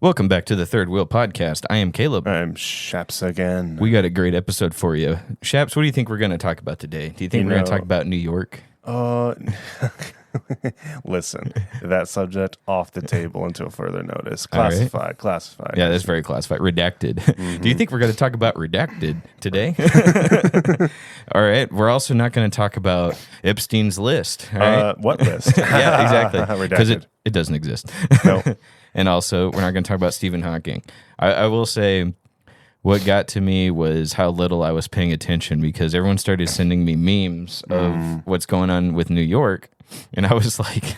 Welcome back to the Third Wheel Podcast. I am Caleb. I'm Shaps again. We got a great episode for you. Shaps, what do you think we're going to talk about today? Do you think we're going to talk about New York? Listen, that subject off the table until further notice. Classified. Yeah, that's very classified. Redacted. Mm-hmm. Do you think we're going to talk about Redacted today? All right. We're also not going to talk about Epstein's list. Right? What list? Yeah, exactly. Because Redacted. it doesn't exist. No. And also, we're not going to talk about Stephen Hawking. I will say what got to me was how little I was paying attention because everyone started sending me memes of what's going on with New York. And I was like,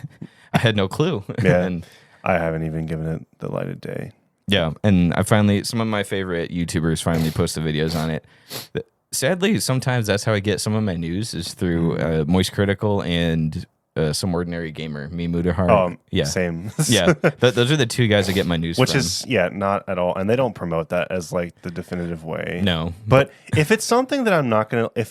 I had no clue. Yeah, and I haven't even given it the light of day. Yeah, and some of my favorite YouTubers finally posted videos on it. Sadly, sometimes that's how I get some of my news is through Moist Critical and Some Ordinary Gamer, me Mudahar. Yeah, same. Yeah, those are the two guys I get my news Which from. is, not at all. And they don't promote that as like the definitive way. No. But if it's something that I'm not going to,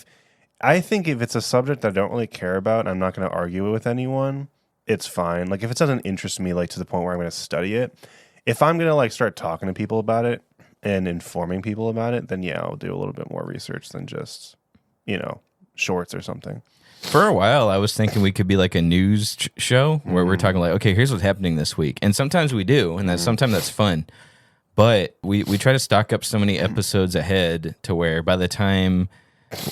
I think if it's a subject I don't really care about, I'm not going to argue it with anyone, it's fine. Like if it doesn't interest me like to the point where I'm going to study it, if I'm going to like start talking to people about it and informing people about it, then yeah, I'll do a little bit more research than just, shorts or something. For a while, I was thinking we could be like a news show where we're talking like, okay, here's what's happening this week. And sometimes we do, and sometimes that's fun. But we try to stock up so many episodes ahead to where by the time...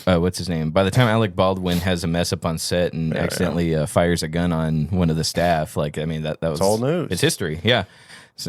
what's his name? By the time Alec Baldwin has a mess up on set and accidentally fires a gun on one of the staff, that was old news. It's history, yeah.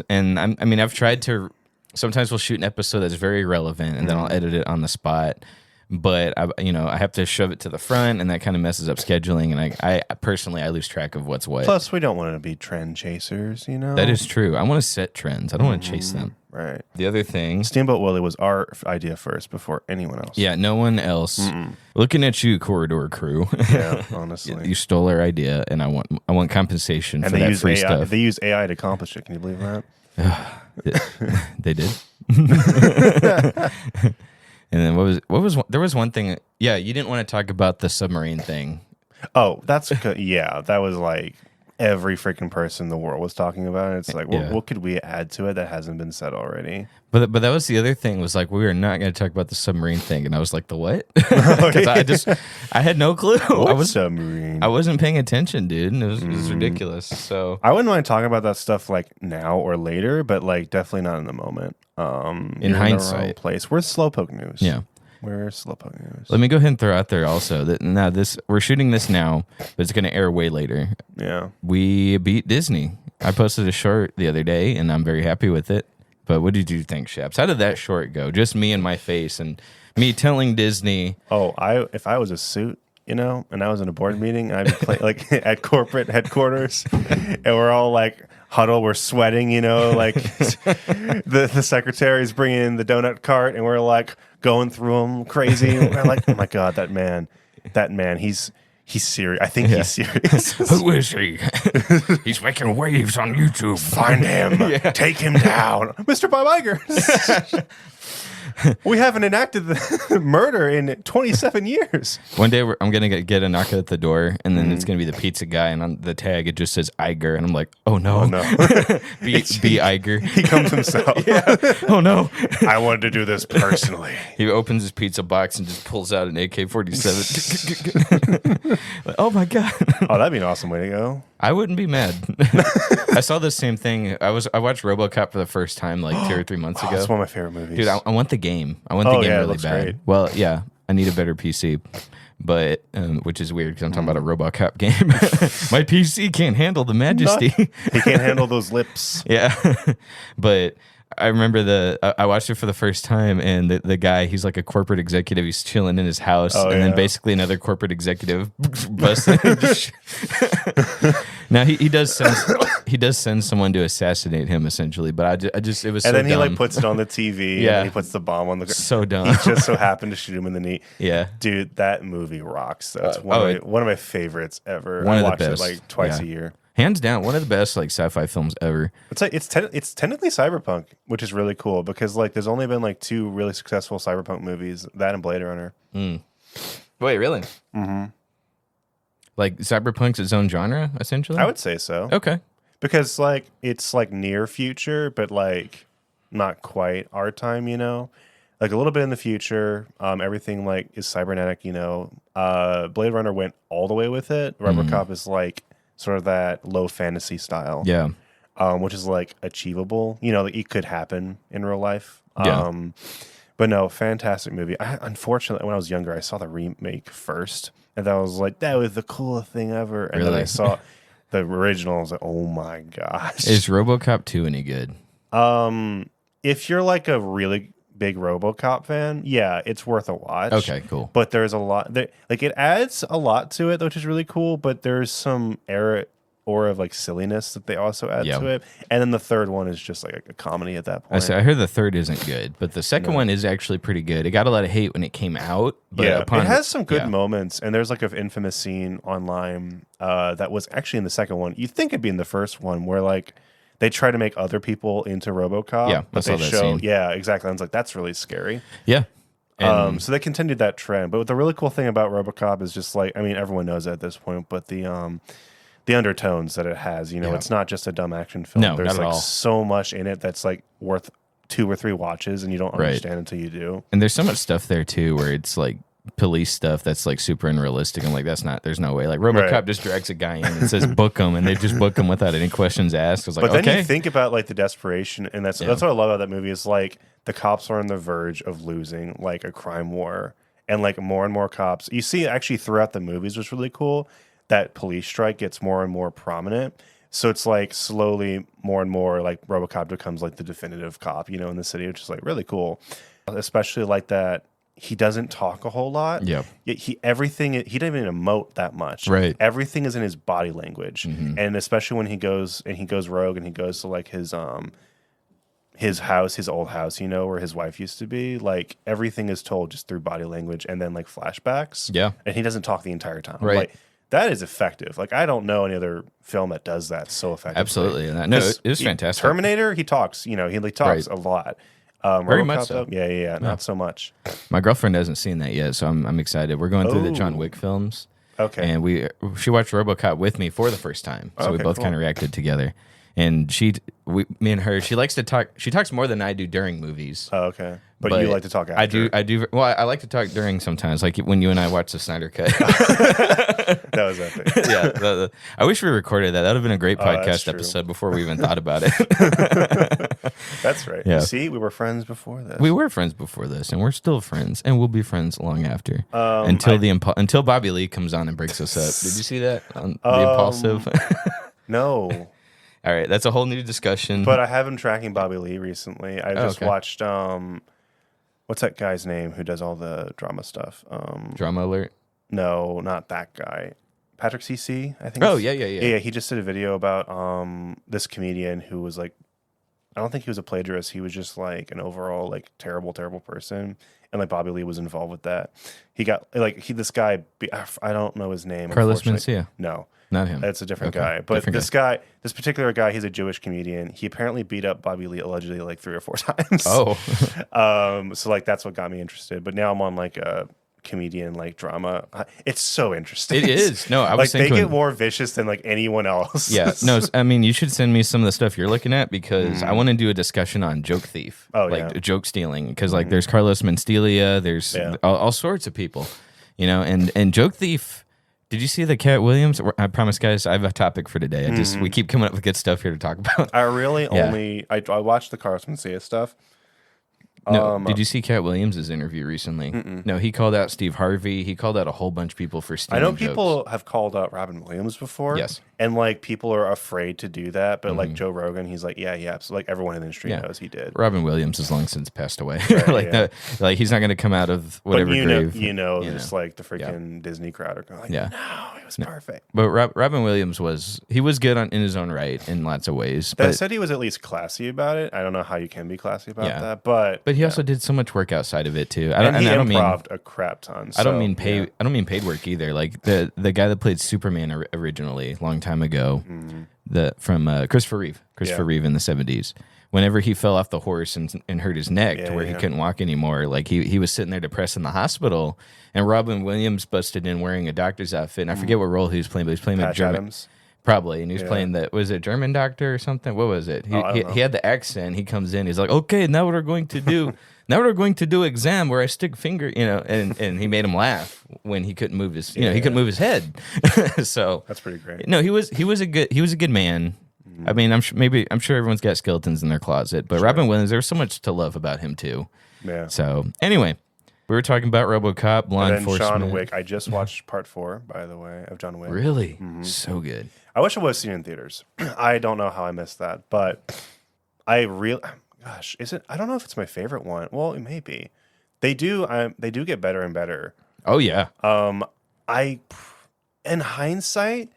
And I've tried to. Sometimes we'll shoot an episode that's very relevant, and then I'll edit it on the spot. But I have to shove it to the front, and that kind of messes up scheduling. And I personally lose track of what's what. Plus, we don't want to be trend chasers, That is true. I want to set trends. I don't want to chase them. Right. The other thing, Steamboat Willie was our idea first before anyone else. Yeah, no one else. Looking at you, Corridor Crew. Yeah, honestly, you stole our idea, and I want compensation for that free stuff. They use AI to accomplish it. Can you believe that? They did. And then there was one thing. Yeah, you didn't want to talk about the submarine thing. Oh, that's good. Yeah, that was like every freaking person in the world was talking about it. It's like, what could we add to it that hasn't been said already? But that was the other thing was like we were not going to talk about the submarine thing, and I was like, the what? Because I had no clue. Submarine? I wasn't paying attention, dude. And it was ridiculous. So I wouldn't mind talking about that stuff like now or later, but like definitely not in the moment. In hindsight, we're Slowpoke News. Yeah. We're Slowpoke News. Let me go ahead and throw out there also that we're shooting this now, but it's going to air way later. Yeah. We beat Disney. I posted a short the other day, and I'm very happy with it. But what did you think, Shaps? How did that short go? Just me and my face and me telling Disney. Oh, if I was a suit, and I was in a board meeting, I'd be playing like at corporate headquarters, and we're all like huddle, we're sweating, like the secretary's bringing in the donut cart, and we're like going through them crazy. We're like, oh my god, that man, he's serious. I think he's serious. Who is he? He's making waves on YouTube. Find him. Take him down, Mr. Bob Iger. We haven't enacted the murder in 27 years. One day I'm going to get a knock at the door, and then it's going to be the pizza guy, and on the tag it just says Iger, and I'm like, oh no. be Iger. He comes himself. Oh no. I wanted to do this personally. He opens his pizza box and just pulls out an AK-47. Oh my god. Oh, that'd be an awesome way to go. I wouldn't be mad. I saw the same thing. I watched RoboCop for the first time like 2 or 3 months ago. That's one of my favorite movies. Dude, I want the game. I want the game really bad. Great. Well, yeah, I need a better PC, but which is weird because I'm talking about a RoboCop game. My PC can't handle the majesty. He can't handle those lips. Yeah, but I remember I watched it for the first time, and the guy, he's like a corporate executive. He's chilling in his house, then basically another corporate executive busted. Now he does send someone to assassinate him essentially, but it was so dumb. And then he like puts it on the TV. And he puts the bomb on the. So dumb. He just so happened to shoot him in the knee. Yeah, dude, that movie rocks. That's one of my favorites ever. I watch it like twice a year. Hands down, one of the best like sci-fi films ever. It's like it's technically cyberpunk, which is really cool because like there's only been like 2 really successful cyberpunk movies, that and Blade Runner. Wait, really? Mm-hmm. Like cyberpunk's its own genre, essentially? I would say so. Okay. because like it's like near future, but like not quite our time, you know. Like a little bit in the future, everything like is cybernetic, you know. Blade Runner went all the way with it. RoboCop is like sort of that low fantasy style, Yeah. which is like achievable. You know, like, it could happen in real life. Yeah. But no, fantastic movie. Unfortunately, when I was younger, I saw the remake first, and that was like that was the coolest thing ever. And then I Really? saw the original. I was like, oh my gosh. Is RoboCop 2 any good? If you're like a really big RoboCop fan, yeah, it's worth a watch. Okay, cool. But there's a lot that like it adds a lot to it, which is really cool. But there's some aura of like silliness that they also add to it. And then the third one is just like a comedy at that point. I heard the third isn't good, but the second one is actually pretty good. It got a lot of hate when it came out. But it has some good moments. And there's like an infamous scene online that was actually in the second one. You'd think it'd be in the first one where like they try to make other people into RoboCop. Yeah, but I saw they that show, scene. yeah, exactly. I was like, that's really scary. Yeah. And So they continued that trend. But the really cool thing about RoboCop is just like, I mean, everyone knows that at this point, but the undertones that it has, you know, it's not just a dumb action film. No, There's not at like all. so much in it that's like worth 2 or 3 watches, and you don't understand until you do. And there's so much stuff there too where it's like police stuff that's like super unrealistic. I'm like, there's no way. Like RoboCop just drags a guy in and says book him, and they just book him without any questions asked. I was like, but then okay. you think about like the desperation, and that's what I love about that movie is like the cops are on the verge of losing like a crime war, and like more and more cops. You see actually throughout the movies, which is really cool. That police strike gets more and more prominent. So it's like slowly more and more like RoboCop becomes like the definitive cop, you know, in the city, which is like really cool. Especially like that he doesn't talk a whole lot. Yeah. Yet he doesn't even emote that much. Right. Everything is in his body language. And especially when he goes rogue and he goes to like his house, his old house, you know, where his wife used to be, like everything is told just through body language and then like flashbacks. Yeah. And he doesn't talk the entire time. Right. Like, that is effective. Like I don't know any other film that does that so effectively. Absolutely. No, it was fantastic. Terminator, he talks. You know, he talks a lot. Very much so. Yeah, not so much. My girlfriend hasn't seen that yet, so I'm excited. We're going through the John Wick films. Okay. And she watched RoboCop with me for the first time, so we both kind of reacted together. And me and her, she likes to talk. She talks more than I do during movies. Oh, okay. But you like to talk after. I do. Well, I like to talk during sometimes, like when you and I watch the Snyder Cut. That was epic. Yeah. I wish we recorded that. That would have been a great podcast episode before we even thought about it. That's right. Yeah. See, we were friends before this. We were friends before this, and we're still friends, and we'll be friends long after. Until Bobby Lee comes on and breaks us up. Did you see that on The Impulsive? No. All right, that's a whole new discussion. But I have been tracking Bobby Lee recently. I just watched what's that guy's name who does all the drama stuff? Drama Alert? No, not that guy. Patrick CC, I think. Oh, yeah. He just did a video about this comedian who was like, I don't think he was a plagiarist. He was just like an overall like terrible person. And like Bobby Lee was involved with that. He got this guy, I don't know his name. Carlos Mencia. No. Not him. That's a different guy. But this particular guy, he's a Jewish comedian. He apparently beat up Bobby Lee allegedly like 3 or 4 times. Oh. So like that's what got me interested. But now I'm on like a comedian like drama. It's so interesting. It is. No, I was like thinking they get more vicious than like anyone else. Yeah. No, I mean you should send me some of the stuff you're looking at because I want to do a discussion on joke thief. Oh, like joke stealing. Because like there's Carlos Mencia, there's all sorts of people. You know, and joke thief. Did you see the Cat Williams? I promise, guys, I have a topic for today. We keep coming up with good stuff here to talk about. I really I watched the Carlos Mencia stuff. No, did you see Cat Williams' interview recently? No, he called out Steve Harvey. He called out a whole bunch of people for stealing I know jokes. people have called out Robin Williams before. Yes. And like people are afraid to do that. But like Joe Rogan, he's like, yeah. So like everyone in the industry knows he did. Robin Williams has long since passed away. Right, like he's not going to come out of whatever but grave. There's like the freaking Disney crowd are going like, no, it was perfect. But Robin Williams was good in his own right in lots of ways. They said he was at least classy about it. I don't know how you can be classy about that, but he also did so much work outside of it too. I don't mean a crap ton. I don't mean paid work either. Like the guy that played Superman originally, long time ago, from Christopher Reeve in the 70s. Whenever he fell off the horse and hurt his neck to where he couldn't walk anymore, like he was sitting there depressed in the hospital, and Robin Williams busted in wearing a doctor's outfit. And I forget what role he was playing, but he was playing Patch Adams. Probably, and he was playing was it German doctor or something? What was it? He had the accent. He comes in. He's like, okay, now what we're going to do? Now we're going to do exam where I stick finger, and he made him laugh when he couldn't move his, he couldn't move his head. So that's pretty great. No, he was a good man. I mean, I'm sure everyone's got skeletons in their closet, but Robin Williams, there was so much to love about him too. Yeah. So anyway, we were talking about RoboCop, law enforcement. John Wick. I just watched part 4, by the way, of John Wick. Really? So good. I wish it was seen in theaters. I don't know how I missed that, but gosh, is it? I don't know if it's my favorite one. Well, it may be. They do get better and better. Oh yeah. In hindsight,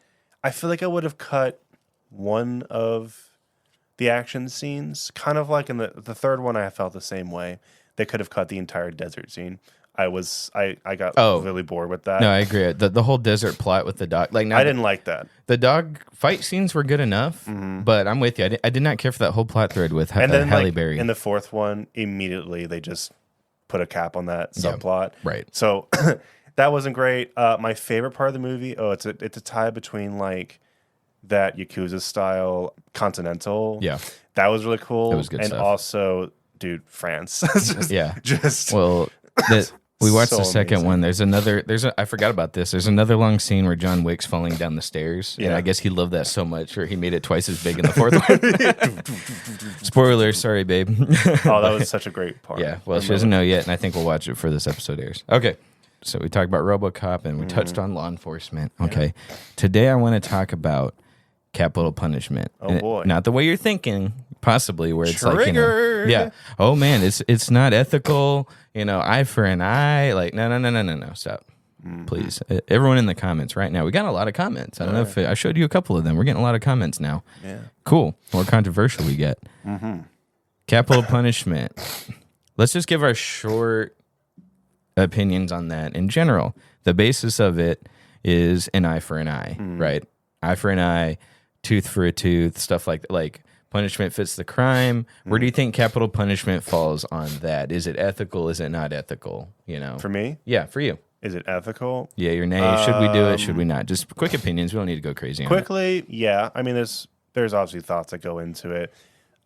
I feel like I would have cut one of the action scenes, kind of like in the third one. I felt the same way. They could have cut the entire desert scene. I got really bored with that. No, I agree. The whole desert plot with the dog, I didn't like that. The dog fight scenes were good enough, but I'm with you. I did not care for that whole plot thread with Halle Berry. In the fourth one, immediately they just put a cap on that subplot. Right. So that wasn't great. My favorite part of the movie, it's a tie between like that Yakuza style Continental. Yeah. That was really cool. It was good and stuff. Also, dude, France. We watched the second amazing. one. I forgot about this. There's another long scene where John Wick's falling down the stairs. Yeah. And I guess he loved that so much, or he made it twice as big in the fourth one. Spoiler, sorry, babe. Oh, that was such a great part. Yeah, well, she doesn't know yet, and I think we'll watch it before this episode airs. Okay, so we talked about RoboCop, and we touched on law enforcement. Okay, today I want to talk about capital punishment. Oh, boy. Not the way you're thinking, possibly, where it's Triggered. like, oh man, it's not ethical, eye for an eye. Like, no, stop. Please. Everyone in the comments right now. We got a lot of comments. I don't know if I showed you a couple of them. We're getting a lot of comments now. Yeah. Cool. More controversial we get. Capital punishment. Let's just give our short opinions on that in general. The basis of it is an eye for an eye, right? Eye for an eye, tooth for a tooth, stuff like that. Like, punishment fits the crime. Where do you think capital punishment falls on that? Is it ethical? Is it not ethical? For me? Yeah, for you. Is it ethical? Yeah, your nay. Should we do it? Should we not? Just quick opinions. We don't need to go crazy on it. Quickly, yeah. I mean, there's obviously thoughts that go into it.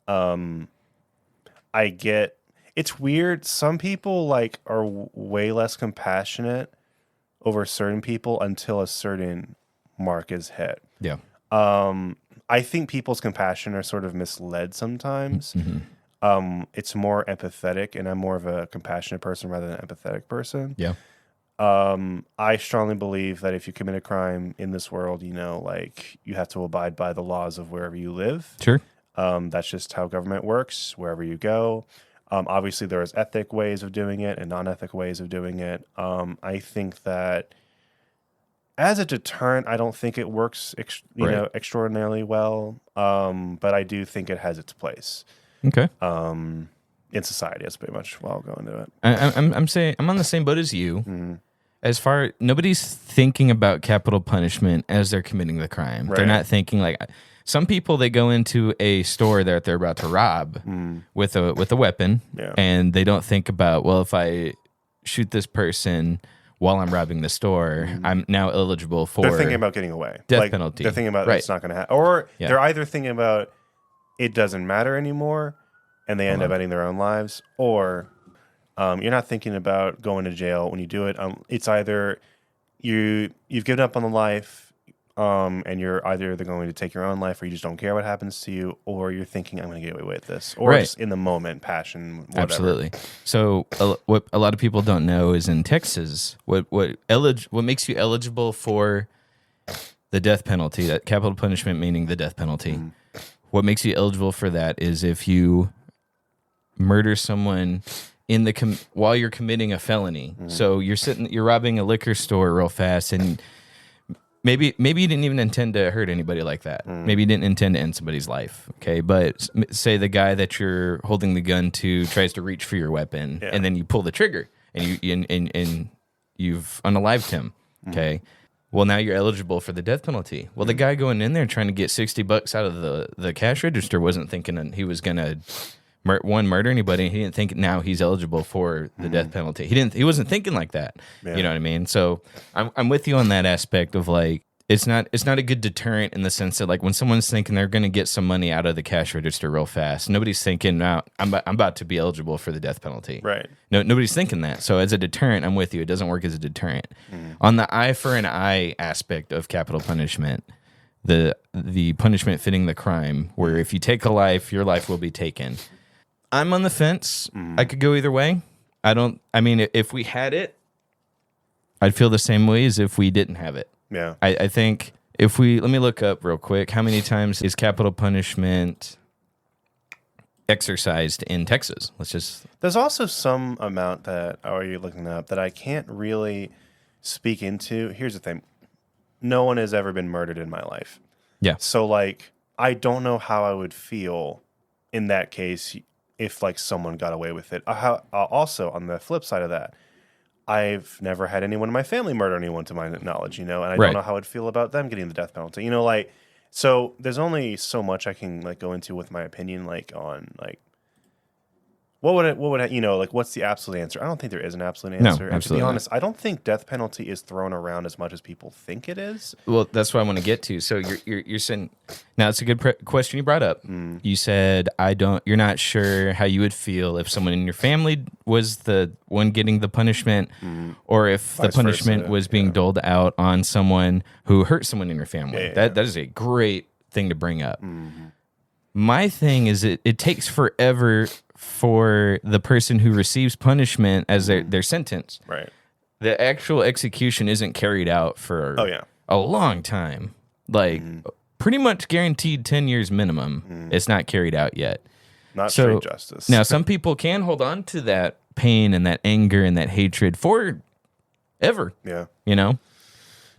I get it's weird. Some people are way less compassionate over certain people until a certain mark is hit. Yeah. I think people's compassion are sort of misled sometimes. It's more empathetic, and I'm more of a compassionate person rather than an empathetic person. Yeah. I strongly believe that if you commit a crime in this world, you have to abide by the laws of wherever you live. Sure. That's just how government works, wherever you go. Obviously, there is ethic ways of doing it and non-ethic ways of doing it. I think that as a deterrent, I don't think it works extraordinarily well, but I do think it has its place. Okay. In society, that's pretty much what I'll go into it. I'm saying I'm on the same boat as you. As far nobody's thinking about capital punishment as they're committing the crime. Right. They're not thinking like some people. They go into a store that they're about to rob with a weapon, and they don't think about, well, if I shoot this person while I'm robbing the store, I'm now eligible for. They're thinking about getting away. Death penalty. They're thinking about it's not going to happen, or they're either thinking about it doesn't matter anymore, and they end up ending their own lives, or you're not thinking about going to jail when you do it. It's either you've given up on the life, and you're either going to take your own life, or you just don't care what happens to you, or you're thinking, I'm going to get away with this, or just in the moment, passion, whatever. Absolutely. So what a lot of people don't know is in Texas, what makes you eligible for the death penalty, that capital punishment meaning the death penalty. What makes you eligible for that is if you murder someone while you're committing a felony. So you're robbing a liquor store real fast, and maybe you didn't even intend to hurt anybody like that. Maybe you didn't intend to end somebody's life. Okay, but say the guy that you're holding the gun to tries to reach for your weapon, and then you pull the trigger, and you've unalived him. Okay. Well, now you're eligible for the death penalty. Well, the guy going in there trying to get $60 out of the cash register wasn't thinking he was gonna murder anybody. He didn't think now he's eligible for the death penalty. He wasn't thinking like that. Yeah. You know what I mean? So I'm with you on that aspect of like it's not a good deterrent in the sense that like when someone's thinking they're going to get some money out of the cash register real fast, nobody's thinking, "Now I'm about to be eligible for the death penalty." Right. No, nobody's thinking that. So as a deterrent, I'm with you. It doesn't work as a deterrent. On the eye for an eye aspect of capital punishment, the punishment fitting the crime, where if you take a life, your life will be taken. I'm on the fence. I could go either way. I mean, if we had it, I'd feel the same way as if we didn't have it. Yeah. I think let me look up real quick. How many times is capital punishment exercised in Texas? There's also some amount that, you're looking up, that I can't really speak into. Here's the thing. No one has ever been murdered in my life. Yeah. So, like, I don't know how I would feel in that case if, like, someone got away with it. Also, on the flip side of that, I've never had anyone in my family murder anyone to my knowledge, and I don't know how I'd feel about them getting the death penalty. Like, so there's only so much I can, like, go into with my opinion, like, on, like, what would like, what's the absolute answer? I don't think there is an absolute answer. No, and to be honest, I don't think death penalty is thrown around as much as people think it is. Well, that's what I want to get to. So you're saying now it's a good question you brought up. You said you're not sure how you would feel if someone in your family was the one getting the punishment, or if the punishment was being doled out on someone who hurt someone in your family. That is a great thing to bring up. My thing is it takes forever for the person who receives punishment as their sentence. Right. The actual execution isn't carried out for a long time. Like pretty much guaranteed 10 years minimum. It's not carried out yet. Not straight justice. Now, some people can hold on to that pain and that anger and that hatred for ever. Yeah.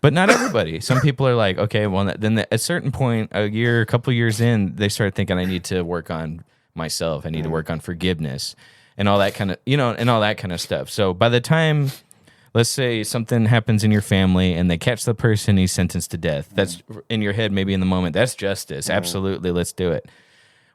But not everybody. Some people are like, okay, well, then at a certain point, a couple years in, they start thinking, I need to work on myself. I need to work on forgiveness and all that kind of, and all that kind of stuff. So by the time, let's say something happens in your family and they catch the person, he's sentenced to death. That's in your head, maybe in the moment. That's justice. Absolutely. Let's do it.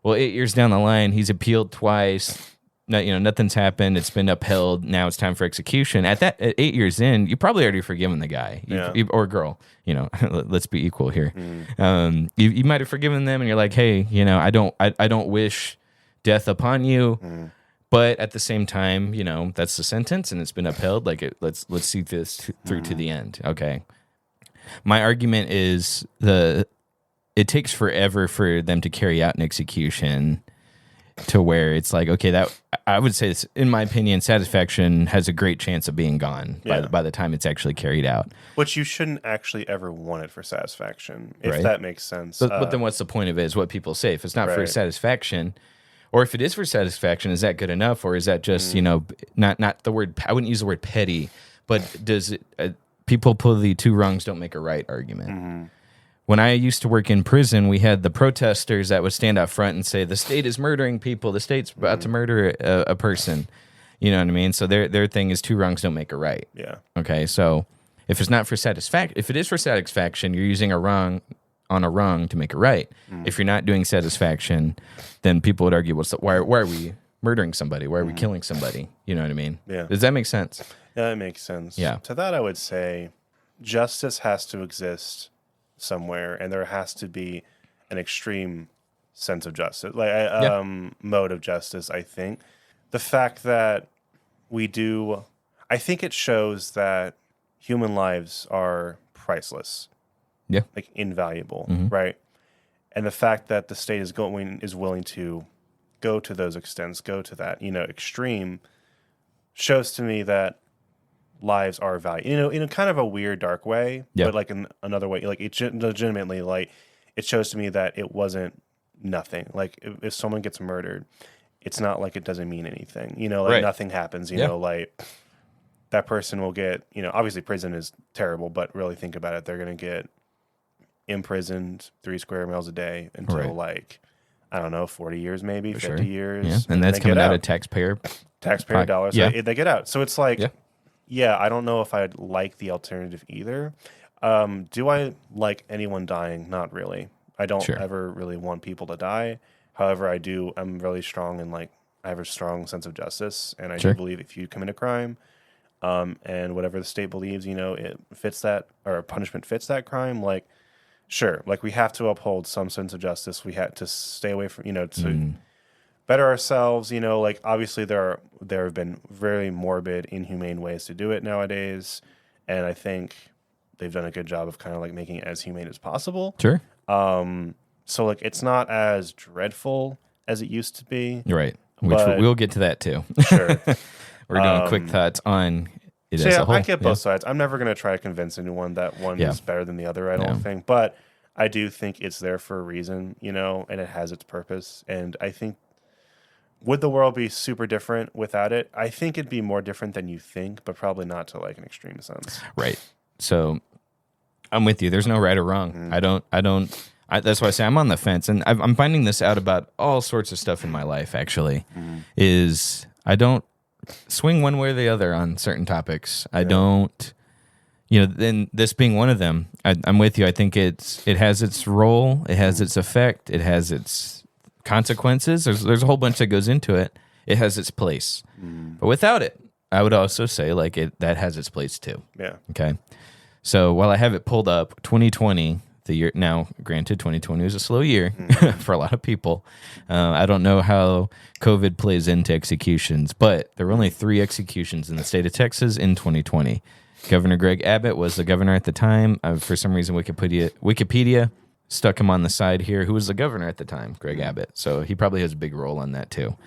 Well, 8 years down the line, he's appealed twice. Nothing's happened. It's been upheld. Now it's time for execution. At 8 years in, you probably already forgiven the guy or girl. Let's be equal here. You might have forgiven them, and you're like, hey, I don't wish death upon you. But at the same time, that's the sentence, and it's been upheld. Like, let's see this through to the end. Okay. My argument is it takes forever for them to carry out an execution, to where it's like, okay, that I would say, in my opinion, satisfaction has a great chance of being gone by the time it's actually carried out. Which you shouldn't actually ever want it for satisfaction, if that makes sense. But then what's the point of it is what people say. If it's not for satisfaction, or if it is for satisfaction, is that good enough? Or is that just, not the word, I wouldn't use the word petty, but does it, people pull the two wrongs don't make a right argument. When I used to work in prison, we had the protesters that would stand out front and say, the state is murdering people. The state's about to murder a person. You know what I mean? So their thing is two wrongs don't make a right. Yeah. Okay. So if it's not for satisfaction, if it is for satisfaction, you're using a wrong on a wrong to make a right. If you're not doing satisfaction, then people would argue, why are we murdering somebody? Why are we killing somebody? You know what I mean? Yeah. Does that make sense? Yeah, that makes sense. Yeah. To that, I would say justice has to exist somewhere, and there has to be an extreme sense of justice, mode of justice. I think the fact that I think it shows that human lives are priceless, like invaluable, right? And the fact that the state is willing to go to those extents, go to that extreme, shows to me that lives are valuable, in a kind of a weird, dark way, but like in another way, like it legitimately, like it shows to me that it wasn't nothing. Like if someone gets murdered, it's not like it doesn't mean anything, nothing happens, like that person will get, obviously prison is terrible, but really think about it. They're going to get imprisoned 3 square miles a day until like, I don't know, 40 years, maybe 50 years. Yeah. And that's coming out of taxpayer dollars. So they get out. So it's like, I don't know if I'd like the alternative either. Do I like anyone dying? Not really. I don't ever really want people to die. However, I'm really strong and like I have a strong sense of justice, and I do believe if you commit a crime, and whatever the state believes, it fits that, or punishment fits that crime, like, sure, like we have to uphold some sense of justice. We had to stay away from, to better ourselves. Like obviously there have been very morbid, inhumane ways to do it nowadays, and I think they've done a good job of kind of like making it as humane as possible. Sure. So like it's not as dreadful as it used to be. Right. Which we'll get to that too. Sure. We're doing quick thoughts on it So as yeah, a whole. I get both sides. I'm never going to try to convince anyone that one is better than the other, I don't think. But I do think it's there for a reason, and it has its purpose. And I think, would the world be super different without it? I think it'd be more different than you think, but probably not to like an extreme sense. Right. So I'm with you. There's no right or wrong. That's why I say I'm on the fence. And I'm finding this out about all sorts of stuff in my life, actually, is I don't swing one way or the other on certain topics. I don't, then this being one of them, I'm with you. I think it has its role, it has its effect, it has its consequences. There's a whole bunch that goes into it. It has its place. But without it, I would also say like that has its place too. Yeah. Okay. So while I have it pulled up, 2020, the year, now granted 2020 was a slow year for a lot of people. I don't know how COVID plays into executions, but there were only 3 executions in the state of Texas in 2020. Governor Greg Abbott was the governor at the time. For some reason, Wikipedia stuck him on the side here. Who was the governor at the time? Greg Abbott. So he probably has a big role on that too.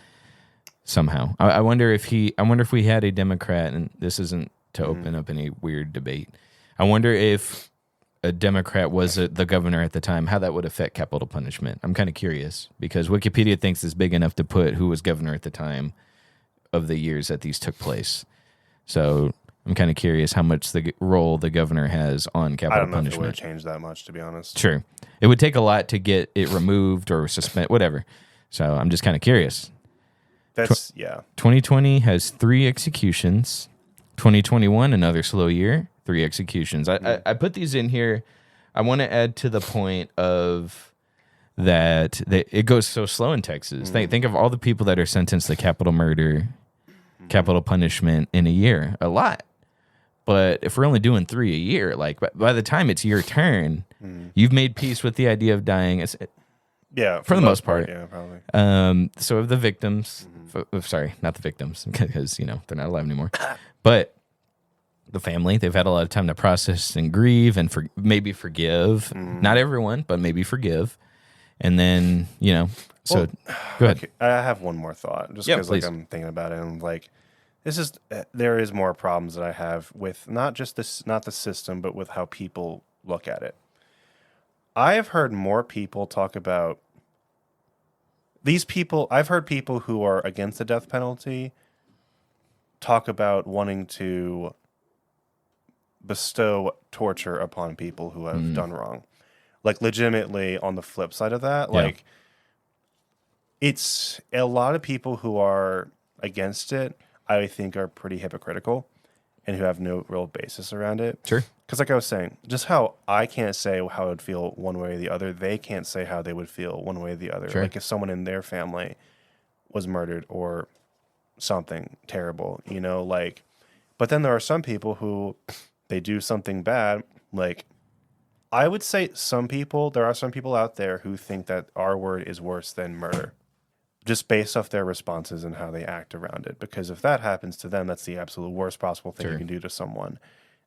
Somehow, I wonder if we had a Democrat, and this isn't to open up any weird debate. I wonder if a Democrat was the governor at the time, how that would affect capital punishment. I'm kind of curious because Wikipedia thinks it's big enough to put who was governor at the time of the years that these took place. So I'm kind of curious how much the role the governor has on capital I don't know punishment. if it would have changed that much, to be honest. Sure. It would take a lot to get it removed or suspend, whatever. So I'm just kind of curious. That's, yeah. 2020 has 3 executions. 2021, another slow year, 3 executions. I put these in here. I want to add to the point of that it goes so slow in Texas. Think of all the people that are sentenced to capital murder, capital punishment in a year. A lot. But if we're only doing 3 a year, like by the time it's your turn, you've made peace with the idea of dying. Yeah, for the most part. Yeah, probably. So of the victims, sorry, not the victims, because they're not alive anymore, but the family, they've had a lot of time to process and grieve and maybe forgive. Not everyone, but maybe forgive. And then go ahead. Okay, I have one more thought, just because I'm thinking about it, and like there is more problems that I have with not the system, but with how people look at it. I have heard more people talk about these people. I've heard people who are against the death penalty talk about wanting to bestow torture upon people who have done wrong. Like legitimately on the flip side of that, like it's a lot of people who are against it, I think are pretty hypocritical and who have no real basis around it. Sure. Because like I was saying, just how I can't say how I would feel one way or the other, they can't say how they would feel one way or the other. Sure. Like if someone in their family was murdered or something terrible, but then there are some people who they do something bad. Like I would say there are some people out there who think that our word is worse than murder, just based off their responses and how they act around it. Because if that happens to them, that's the absolute worst possible thing you can do to someone,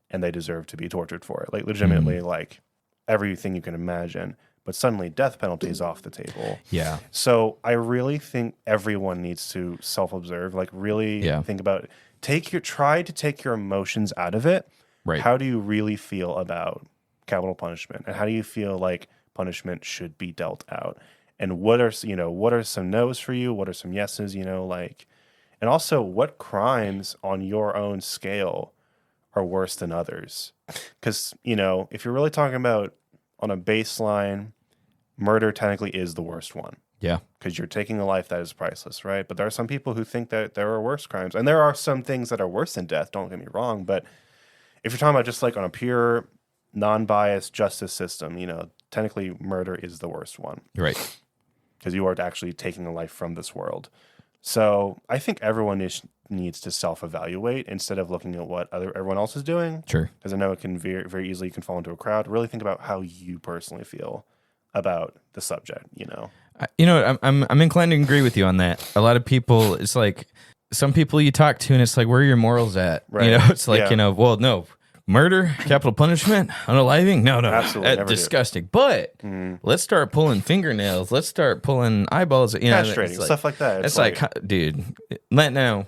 and they deserve to be tortured for it. Like legitimately, like everything you can imagine. But suddenly death penalty is off the table. Yeah. So I really think everyone needs to self-observe, like really think about it. Try to take your emotions out of it. Right. How do you really feel about capital punishment? And how do you feel like punishment should be dealt out? And what are some no's for you? What are some yeses, and also what crimes on your own scale are worse than others? Because, if you're really talking about on a baseline, murder technically is the worst one. Yeah. Because you're taking a life that is priceless, right? But there are some people who think that there are worse crimes. And there are some things that are worse than death, don't get me wrong. But if you're talking about just like on a pure, non-biased justice system, technically murder is the worst one. Right. Because you are actually taking a life from this world. So I think everyone needs to self-evaluate instead of looking at what everyone else is doing. Sure. Because I know it can very easily you can fall into a crowd. Really think about how you personally feel about the subject. I'm inclined to agree with you on that. A lot of people, it's like some people you talk to, and it's like, where are your morals at? Right. It's like well, no. Murder, capital punishment, unaliving? No. Absolutely, disgusting. But let's start pulling fingernails. Let's start pulling eyeballs. Castrating, stuff like that. It's like, dude, now,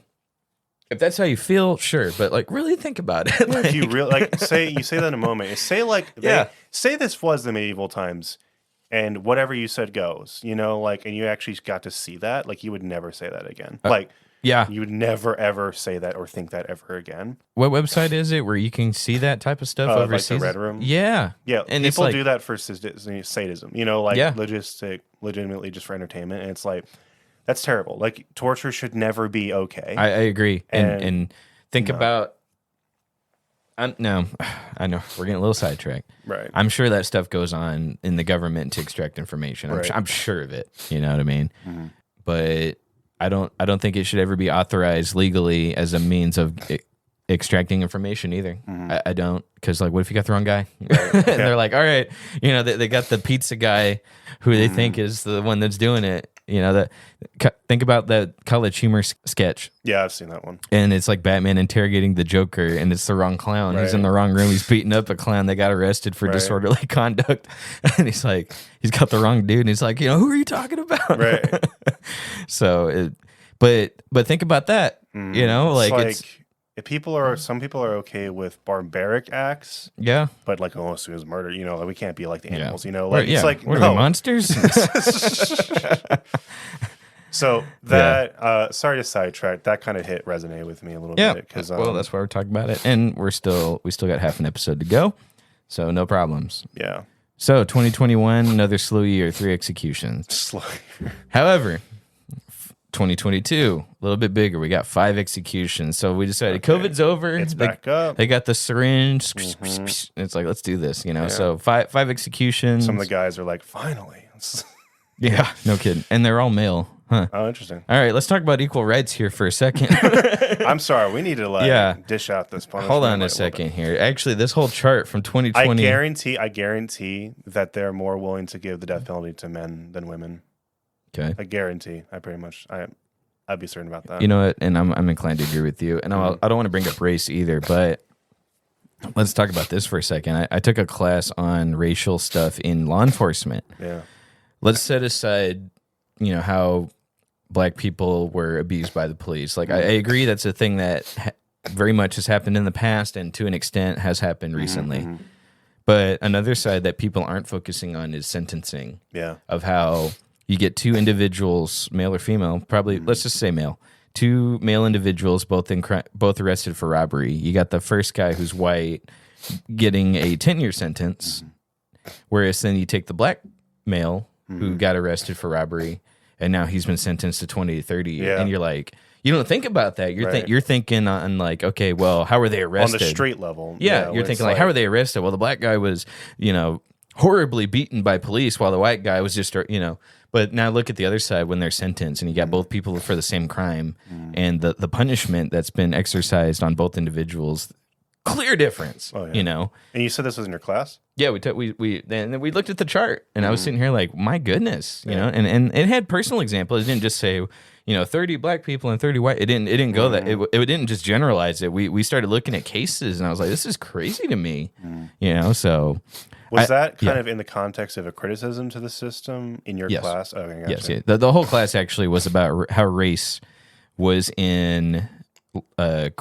if that's how you feel, sure. But like, really think about it. If you really say that in a moment. Say say this was the medieval times, and whatever you said goes. And you actually got to see that. Like you would never say that again. Yeah. You would never, ever say that or think that ever again. What website is it where you can see that type of stuff overseas? Like the Red Room? Yeah. Yeah. And people do that for sadism, Yeah. legitimately just for entertainment. And it's like, that's terrible. Like, torture should never be okay. I agree. And think about... no, I know. We're getting a little sidetracked. Right. I'm sure that stuff goes on in the government to extract information. I'm sure of it. You know what I mean? Mm-hmm. But... I don't think it should ever be authorized legally as a means of extracting information either. Mm-hmm. I don't, because like, what if you got the wrong guy? Right. And they're like, all right, they got the pizza guy who they think is the one that's doing it. Think about that College Humor sketch. Yeah, I've seen that one. And it's like Batman interrogating the Joker, and it's the wrong clown. Right. He's in the wrong room. He's beating up a clown that got arrested for disorderly conduct. And he's got the wrong dude. And he's like, who are you talking about? Right. So, but think about that. It's if some people are okay with barbaric acts. Yeah. But like, as soon as murder, we can't be like the animals. Yeah. It's like, what are we, monsters? So that sorry to sidetrack. That kind of resonated with me a little bit because that's why we're talking about it, and we still got half an episode to go, so no problems. Yeah. So 2021, another slow year, 3 executions. Slow. However, 2022, a little bit bigger. We got 5 executions. So we decided COVID's over. It's back up. They got the syringe. It's like, let's do this. So 5 executions. Some of the guys are like, finally. Yeah, no kidding, and they're all male. Huh. Oh, interesting. All right, let's talk about equal rights here for a second. I'm sorry, we need to dish out this punishment. Hold on a second here. Actually, this whole chart from 2020. I guarantee that they're more willing to give the death penalty to men than women. Okay. I guarantee. I'd be certain about that. You know what? And I'm inclined to agree with you. And I don't want to bring up race either, but let's talk about this for a second. I took a class on racial stuff in law enforcement. Yeah. Let's set aside, how Black people were abused by the police. Like, I agree that's a thing that very much has happened in the past and to an extent has happened recently. Mm-hmm. But another side that people aren't focusing on is sentencing. Yeah. Of how you get 2 individuals, male or female, probably, let's just say male, 2 male individuals, both arrested for robbery. You got the first guy who's white getting a 10-year sentence, whereas then you take the black male who got arrested for robbery, and now he's been sentenced to 20 to 30 years. Yeah. And you're like, you don't think about that. You're thinking on like, okay, well, how were they arrested? On the street level. Yeah, you're thinking like, how were they arrested? Well, the black guy was, horribly beaten by police while the white guy was just, But now look at the other side when they're sentenced, and you got both people for the same crime, and the punishment that's been exercised on both individuals, clear difference. Oh, yeah. And you said this was in your class? Yeah, then we looked at the chart, and I was sitting here like, my goodness, and it had personal examples. It didn't just say 30 black people and 30 white. It didn't go that. It didn't just generalize it. We started looking at cases, and I was like, this is crazy to me. So. Was that kind of in the context of a criticism to the system in your class? Okay, gotcha. Yes. Yeah. The whole class actually was about how race was in the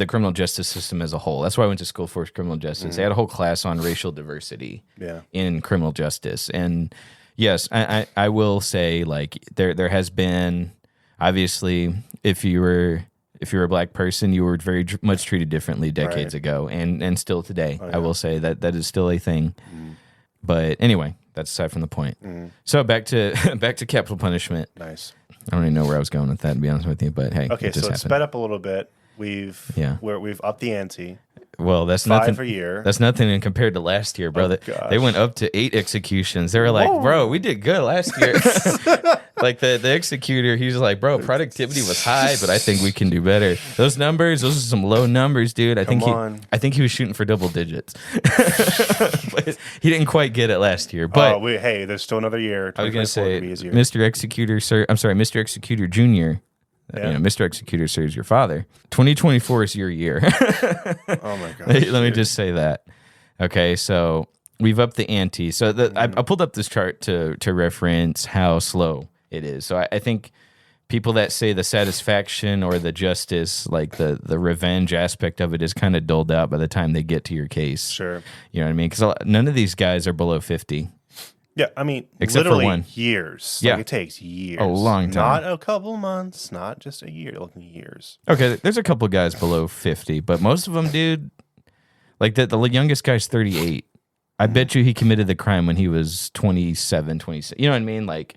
criminal justice system as a whole. That's why I went to school for criminal justice. They had a whole class on racial diversity in criminal justice. And yes, I will say, like, there has been, obviously, if you were a black person, you were very much treated differently decades ago, and still today. I will say that is still a thing. But anyway, that's aside from the point. So back to capital punishment. Nice. I don't even know where I was going with that, to be honest with you. But hey, okay, so it's sped up a little bit. We've upped the ante. Well, that's 5 nothing. a year. That's nothing in compared to last year, brother. They went up to 8 executions. They were like, bro, we did good last year. Like the executor, he's like, bro, productivity was high, but I think we can do better. Those numbers, those are some low numbers, dude. I think he was shooting for double digits. But he didn't quite get it last year. But hey, there's still another year. I was gonna say, Mr. Executor, sir. I'm sorry, Mr. Executor Jr. Yeah. Mr. Executor, sir, is your father. 2024 is your year. Oh my god. Let me just say that. Okay, so we've upped the ante. So I pulled up this chart to reference how slow it is. So I think people that say the satisfaction or the justice, like the revenge aspect of it, is kind of dulled out by the time they get to your case. Sure. You know what I mean? Because none of these guys are below 50. Yeah, I mean, Except literally for one. years. Yeah. Like, it takes years. A long time. Not a couple months, not just a year, looking years. Okay, there's a couple guys below 50, but most of them, dude, like the youngest guy's 38. I bet you he committed the crime when he was 27, 26. You know what I mean? Like,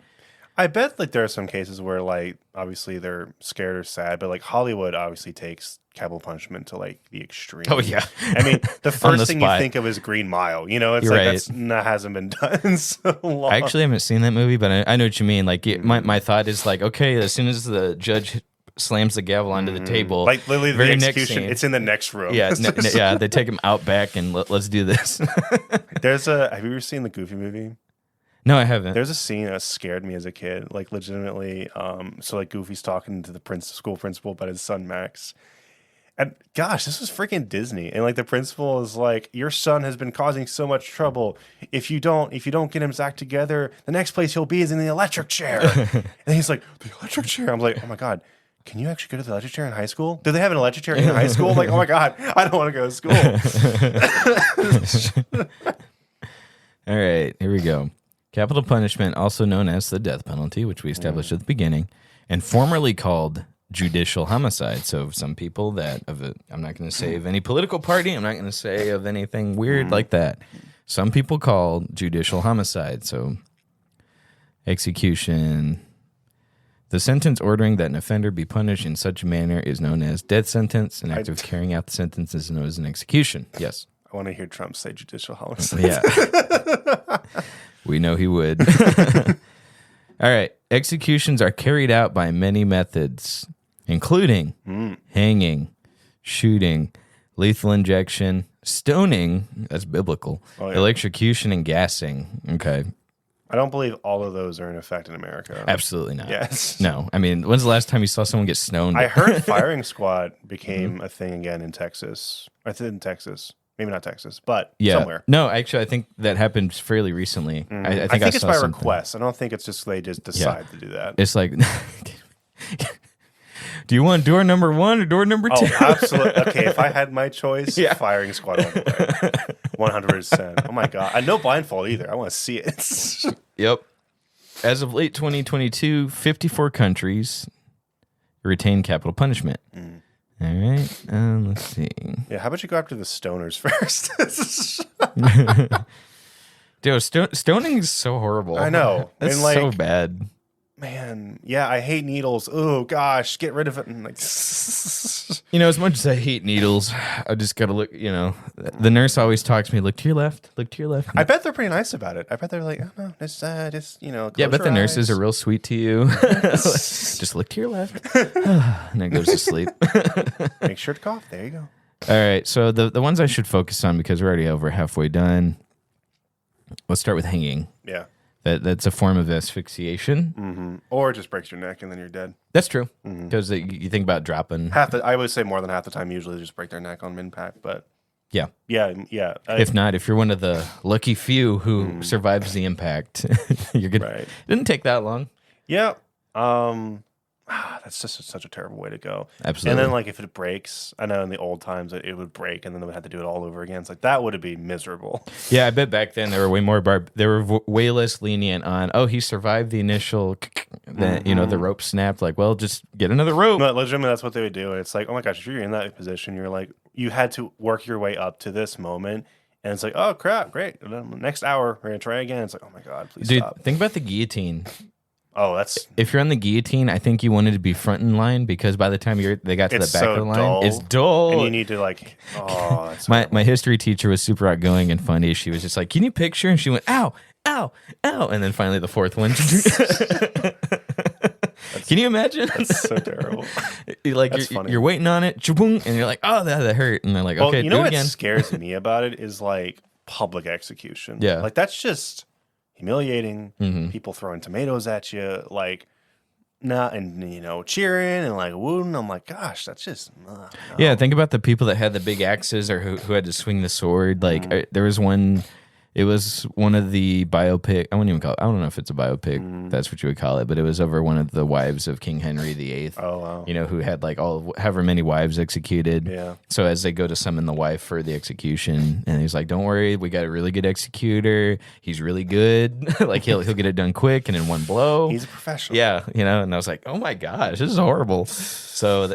I bet like there are some cases where like obviously they're scared or sad, but like Hollywood obviously takes capital punishment to like the extreme. oh yeah. I mean, the first thing you spot. think of is Green Mile. You know, it's You're like right. that hasn't been done in so long. I actually haven't seen that movie, but I know what you mean. Like, my thought is like, okay, as soon as the judge slams the gavel onto the table, like literally the very next execution, scene. it's in the next room. Yeah, yeah, they take him out back and let's do this. Have you ever seen the Goofy movie? No, I haven't. There's a scene that scared me as a kid, like legitimately. So like Goofy's talking to the school principal about his son Max. And gosh, this was freaking Disney. And like the principal is like, your son has been causing so much trouble. If you don't get him act together, the next place he'll be is in the electric chair. And he's like, the electric chair. I'm like, oh my God, can you actually go to the electric chair in high school? Do they have an electric chair in high school? I'm like, oh my God, I don't want to go to school. All right, here we go. Capital punishment, also known as the death penalty, which we established at the beginning, and formerly called judicial homicide. So some people I'm not going to say of any political party, I'm not going to say of anything weird like that. Some people call judicial homicide. So execution. The sentence ordering that an offender be punished in such a manner is known as death sentence. An act of carrying out the sentence is known as an execution. Yes. I want to hear Trump say judicial homicide. Yeah. We know he would. All right. Executions are carried out by many methods, including hanging, shooting, lethal injection, stoning, that's biblical, electrocution, and gassing. Okay. I don't believe all of those are in effect in America. Absolutely not. Yes. No. I mean, when's the last time you saw someone get stoned? I heard firing squad became a thing again in Texas. I think in Texas. Maybe not Texas, but somewhere. No, actually, I think that happened fairly recently. I think it's saw by something. request. I don't think it's just they just decide to do that. It's like, do you want door number 1 or door number 2? Oh, absolutely. Okay, if I had my choice, firing squad all the way. 100%. Oh my God. I no blindfold either. I want to see it. Yep. As of late 2022, 54 countries retain capital punishment. All right. Let's see. Yeah, how about you go after the stoners first? Dude, stoning is so horrible. I know. It's And, like, so bad. Man, yeah, I hate needles. Oh gosh, get rid of it. And like, As much as I hate needles, I just gotta look. The nurse always talks to me. Look to your left. Look to your left. I bet they're pretty nice about it. I bet they're like, oh no, just yeah, I bet the nurses are real sweet to you. Just look to your left, and then goes to sleep. Make sure to cough. There you go. All right, so the ones I should focus on because we're already over halfway done. Let's start with hanging. Yeah. That's a form of asphyxiation. Or it just breaks your neck and then you're dead. That's true. Because you think about dropping. I would say more than half the time, usually they just break their neck on impact. But yeah. If if you're one of the lucky few who survives the impact, you're good. Right. It didn't take that long. Yeah. That's just such a terrible way to go. Absolutely. And then, like, if it breaks, I know in the old times it would break, and then they would have to do it all over again. It's like that would be miserable. Yeah, I bet back then they were way more they were way less lenient on. Oh, he survived the initial. Then the rope snapped. Like, well, just get another rope. No, legitimately, that's what they would do. And it's like, oh my gosh, if you're in that position, you're like, you had to work your way up to this moment. And it's like, oh crap, great. Next hour, we're gonna try again. It's like, oh my God, please stop. Dude, think about the guillotine. Oh, that's if you're on the guillotine, I think you wanted to be front in line because by the time they got to the back of the line, it's dull. And you need to like, oh, that's my history teacher was super outgoing and funny. She was just like, "Can you picture?" And she went, "Ow, ow, ow. And then finally the fourth one. Can you imagine? That's so terrible. You're waiting on it, and you're like, oh, that hurt. And they're like, okay, you know do it what again. scares me about it is like public execution. Yeah. Like that's just humiliating. Mm-hmm. People throwing tomatoes at you, like, and cheering and like wooing. I'm like, gosh, that's just no. Yeah, think about the people that had the big axes or who had to swing the sword. Like there was one. It was one of the biopic. I wouldn't even call it. I don't know if it's a biopic. That's what you would call it. But it was over one of the wives of King Henry VIII. Oh wow. Who had like however many wives executed. Yeah. So as they go to summon the wife for the execution, and he's like, "Don't worry, we got a really good executor. He's really good. Like he'll get it done quick and in one blow. He's a professional." Yeah, And I was like, "Oh my gosh, this is horrible." So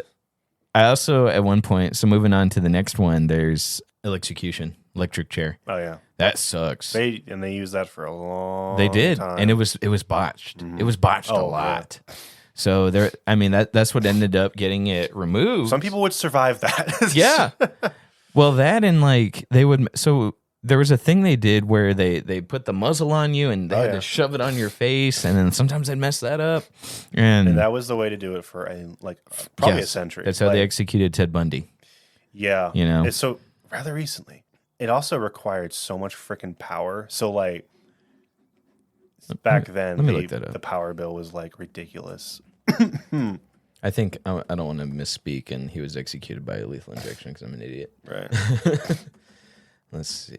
I also at one point. So moving on to the next one, there's electrocution, electric chair. Oh yeah. That sucks. They used that for a long They did, time. and it was botched. It was botched a lot. Yeah. So that's what ended up getting it removed. Some people would survive that. Yeah. Well, that and like they would. So there was a thing they did where they put the muzzle on you and they had to shove it on your face, and then sometimes they'd mess that up. And that was the way to do it for probably a century. That's how they executed Ted Bundy. Yeah. It's so rather recently. It also required so much freaking power. So like back then, the power bill was like ridiculous. I think I don't want to misspeak, and he was executed by a lethal injection because I'm an idiot. Right. Let's see.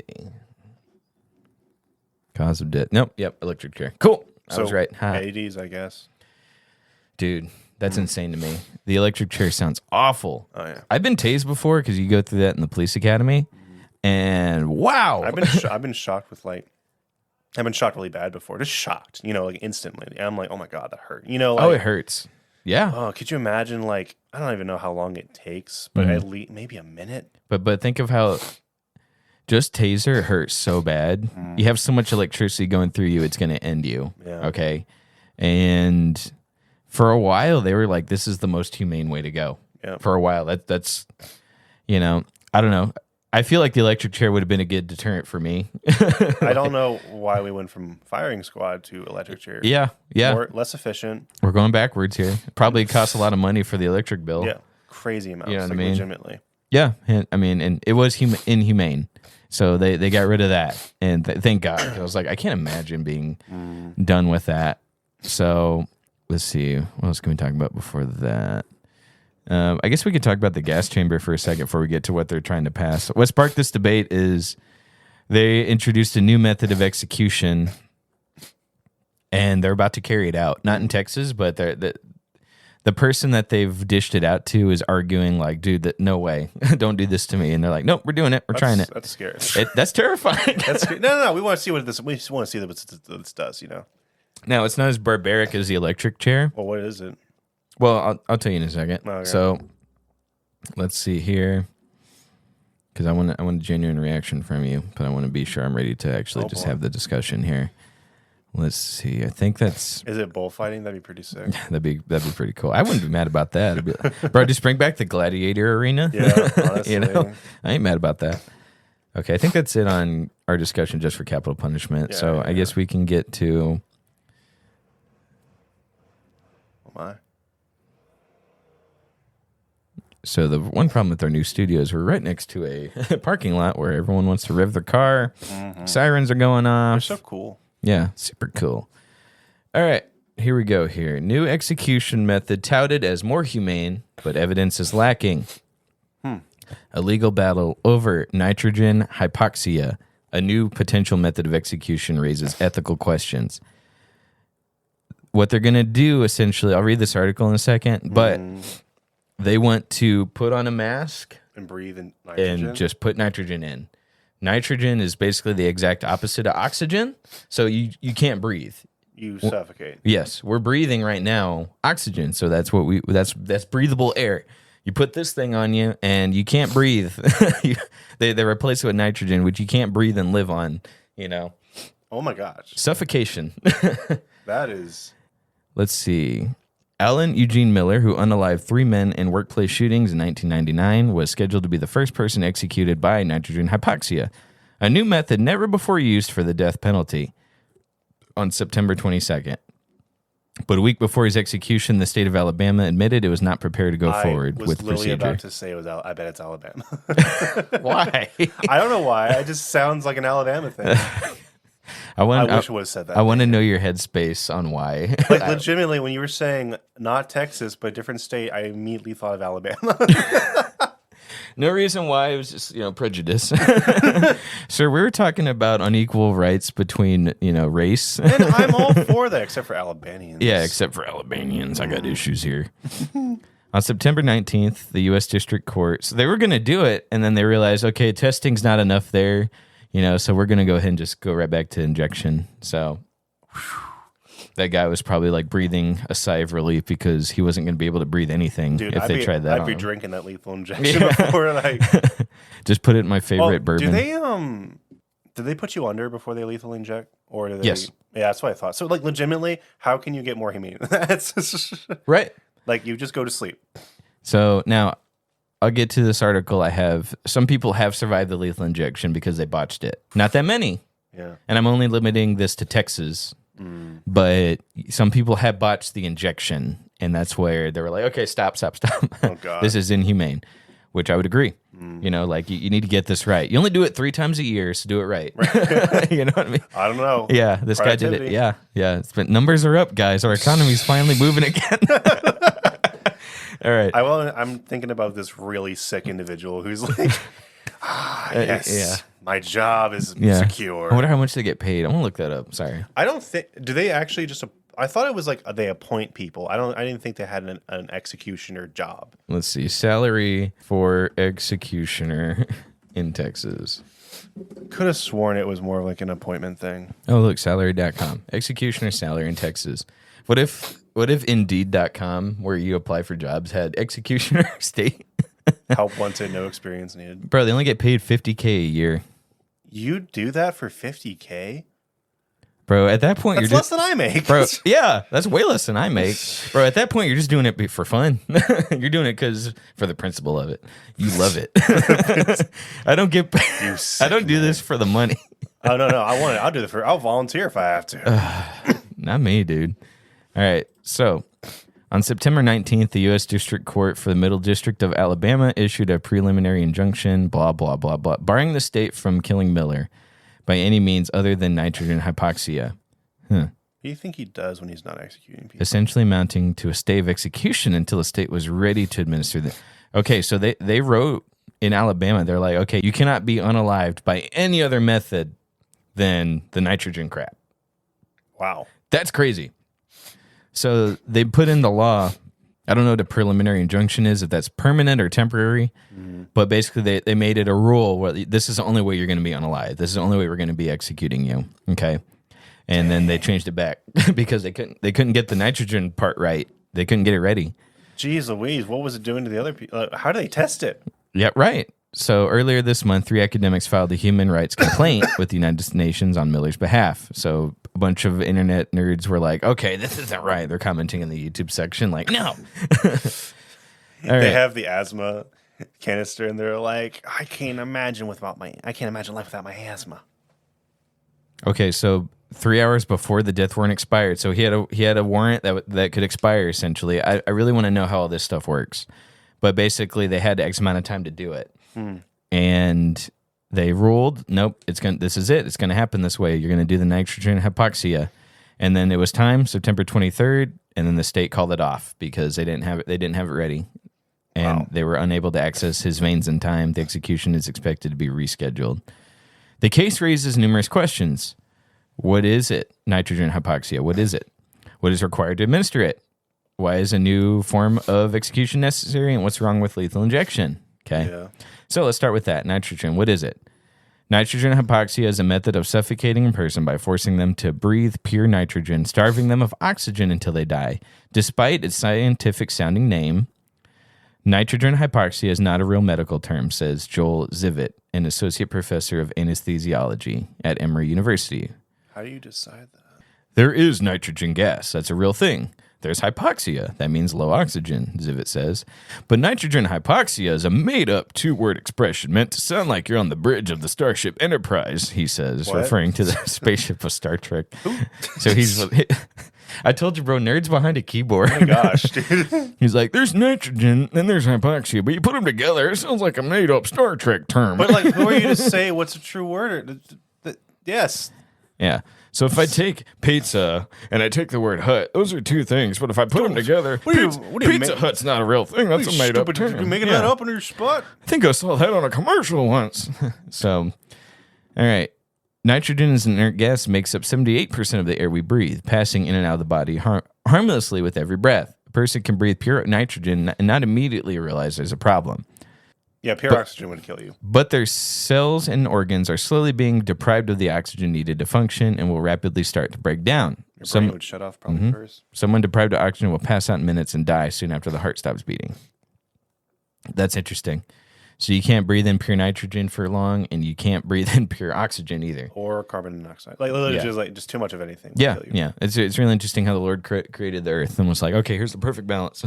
Cause of death. Nope. Yep. Electric chair. Cool. I was right. 80s, I guess. Dude, that's insane to me. The electric chair sounds awful. Oh yeah. I've been tased before because you go through that in the police academy. And wow, I've been shocked with like, I've been shocked really bad before, just shocked, like instantly. And I'm like, oh my god, that hurt. It hurts. Yeah. Oh, could you imagine? Like, I don't even know how long it takes, but at least maybe a minute. But think of how just taser hurts so bad. You have so much electricity going through you, it's going to end you. Yeah. Okay, and for a while they were like, this is the most humane way to go. Yeah. For a while, that's I don't know. I feel like the electric chair would have been a good deterrent for me. I don't know why we went from firing squad to electric chair. Yeah. Less efficient. We're going backwards here. Probably costs a lot of money for the electric bill. Yeah, crazy amounts. You know what I mean? Legitimately. Yeah, and it was inhumane. So they got rid of that, and thank God. I was like, I can't imagine being done with that. So let's see, what else can we talk about before that? I guess we could talk about the gas chamber for a second before we get to what they're trying to pass. What sparked this debate is they introduced a new method of execution, and they're about to carry it out. Not in Texas, but the person that they've dished it out to is arguing like, dude, no way. Don't do this to me. And they're like, nope, we're doing it. We're trying it. That's scary. That's terrifying. No. We want to see what this does, No, it's not as barbaric as the electric chair. Well, what is it? Well, I'll tell you in a second. Okay. So let's see here, because I want a genuine reaction from you, but I want to be sure I'm ready to actually have the discussion here. Let's see. I think that's. Is it bullfighting? That'd be pretty sick. That'd be pretty cool. I wouldn't be mad about that. I'd be like, bro, just bring back the gladiator arena. Yeah, honestly. I ain't mad about that. Okay, I think that's it on our discussion just for capital punishment. Yeah, so I guess we can get to. Oh my. So the one problem with our new studio is we're right next to a parking lot where everyone wants to rev their car. Sirens are going off. They're so cool. Yeah, super cool. All right, here we go here. New execution method touted as more humane, but evidence is lacking. A legal battle over nitrogen hypoxia. A new potential method of execution raises ethical questions. What they're going to do, essentially, I'll read this article in a second, but they want to put on a mask and breathe in nitrogen and just put nitrogen in. Nitrogen is basically the exact opposite of oxygen, so you can't breathe. You suffocate. Yes, we're breathing right now oxygen, so that's breathable air. You put this thing on you, and you can't breathe. They replace it with nitrogen, which you can't breathe and live on. Oh my gosh, suffocation. That is. Let's see. Alan Eugene Miller, who unalived 3 men in workplace shootings in 1999, was scheduled to be the first person executed by nitrogen hypoxia, a new method never before used for the death penalty. on September 22nd. But a week before his execution, the state of Alabama admitted it was not prepared to go forward with I was literally procedure. about to say I bet it's Alabama. Why? I don't know why. It just sounds like an Alabama thing. I wish I would have said that. I want to know your headspace on why. Like, legitimately, when you were saying not Texas, but a different state, I immediately thought of Alabama. No reason why. It was just, prejudice. Sir, we were talking about unequal rights between, race. And I'm all for that, except for Albanians. Yeah, except for Albanians. I got issues here. On September 19th, the U.S. District Court, so they were going to do it, and then they realized, okay, testing's not enough there, so we're going to go ahead and just go right back to injection. So that guy was probably like breathing a sigh of relief because he wasn't going to be able to breathe anything. Dude, if they tried that. I'd be drinking that lethal injection before, like. Just put it in my favorite bourbon. Did they put you under before they lethal inject, or do they? Yes. Yeah, that's what I thought. So, like, legitimately, how can you get more humane? That's just, right. Like, you just go to sleep. So now, I'll get to this article. Some people have survived the lethal injection because they botched it. Not that many. Yeah. And I'm only limiting this to Texas. But some people have botched the injection, and that's where they were like, okay, stop. Oh, God. This is inhumane, which I would agree. Like you need to get this right. You only do it 3 times a year, so do it right. You know what I mean? I don't know. Yeah, this guy did it. Yeah. Numbers are up, guys. Our economy's finally moving again. All right. I'm thinking about this really sick individual who's like, yes, my job is secure. I wonder how much they get paid. I want to look that up. Sorry. I don't think. Do they actually just? I thought it was like they appoint people. I didn't think they had an executioner job. Let's see. Salary for executioner in Texas. Could have sworn it was more like an appointment thing. Oh, look, salary.com. Executioner salary in Texas. What if Indeed.com, where you apply for jobs, had executioner state? Help wanted, no experience needed. Bro, they only get paid $50K a year. You do that for $50K? Bro, at that point, that's less than I make. Bro, yeah, that's way less than I make. Bro, at that point, you're just doing it for fun. You're doing it for the principle of it. You love it. I don't get. I don't do this for the money. Oh no, I want it. I'll do it I'll volunteer if I have to. Not me, dude. All right, so on September 19th, the U.S. District Court for the Middle District of Alabama issued a preliminary injunction, blah, blah, blah, blah, barring the state from killing Miller by any means other than nitrogen hypoxia. What do you think he does when he's not executing people? Essentially amounting to a stay of execution until the state was ready to administer the... Okay, so they wrote in Alabama, they're like, okay, you cannot be unalived by any other method than the nitrogen crap. Wow. That's crazy. So they put in the law. I don't know what a preliminary injunction is, if that's permanent or temporary, but basically they made it a rule where this is the only way you're going to be unalive. This is the only way we're going to be executing you. Okay. And then they changed it back because they couldn't get the nitrogen part right. They couldn't get it ready. Jeez Louise, what was it doing to the other people? How do they test it? Yeah, right. So earlier this month, 3 academics filed a human rights complaint with the United Nations on Miller's behalf. So a bunch of internet nerds were like, okay, this isn't right. They're commenting in the YouTube section like, no. They have the asthma canister and they're like, I can't imagine life without my asthma. Okay, so 3 hours before the death warrant expired. So he had a warrant that could expire essentially. I really want to know how all this stuff works. But basically they had X amount of time to do it. And they ruled, nope, this is it. It's going to happen this way. You're going to do the nitrogen hypoxia. And then it was time, September 23rd, and then the state called it off because they didn't have it ready. And they were unable to access his veins in time. The execution is expected to be rescheduled. The case raises numerous questions. What is it? Nitrogen hypoxia. What is it? What is required to administer it? Why is a new form of execution necessary? And what's wrong with lethal injection? Okay. Yeah. So let's start with that. Nitrogen. What is it? Nitrogen hypoxia is a method of suffocating a person by forcing them to breathe pure nitrogen, starving them of oxygen until they die. Despite its scientific sounding name, nitrogen hypoxia is not a real medical term, says Joel Zivit, an associate professor of anesthesiology at Emory University. How do you decide that? There is nitrogen gas. That's a real thing. There's hypoxia. That means low oxygen, Zivit says. But nitrogen hypoxia is a made-up two-word expression meant to sound like you're on the bridge of the Starship Enterprise, he says, referring to the spaceship of Star Trek. So I told you, bro, nerds behind a keyboard. Oh my gosh, dude. He's like, there's nitrogen, then there's hypoxia, but you put them together, it sounds like a made-up Star Trek term. But like, who are you to say what's a true word? Yes. Yeah. So if I take pizza and I take the word hut, those are two things. But if I put them together, Pizza Hut's not a real thing. That's a made-up term. You making that up on your spot? I think I saw that on a commercial once. So, all right. Nitrogen is an inert gas, makes up 78% of the air we breathe, passing in and out of the body harmlessly with every breath. A person can breathe pure nitrogen and not immediately realize there's a problem. Yeah, pure oxygen would kill you. But their cells and organs are slowly being deprived of the oxygen needed to function and will rapidly start to break down. Your brain would shut off probably first. Someone deprived of oxygen will pass out in minutes and die soon after the heart stops beating. That's interesting. So you can't breathe in pure nitrogen for long, and you can't breathe in pure oxygen either. Or carbon monoxide. Like literally just too much of anything. Yeah, yeah. It's really interesting how the Lord created the earth and was like, okay, here's the perfect balance.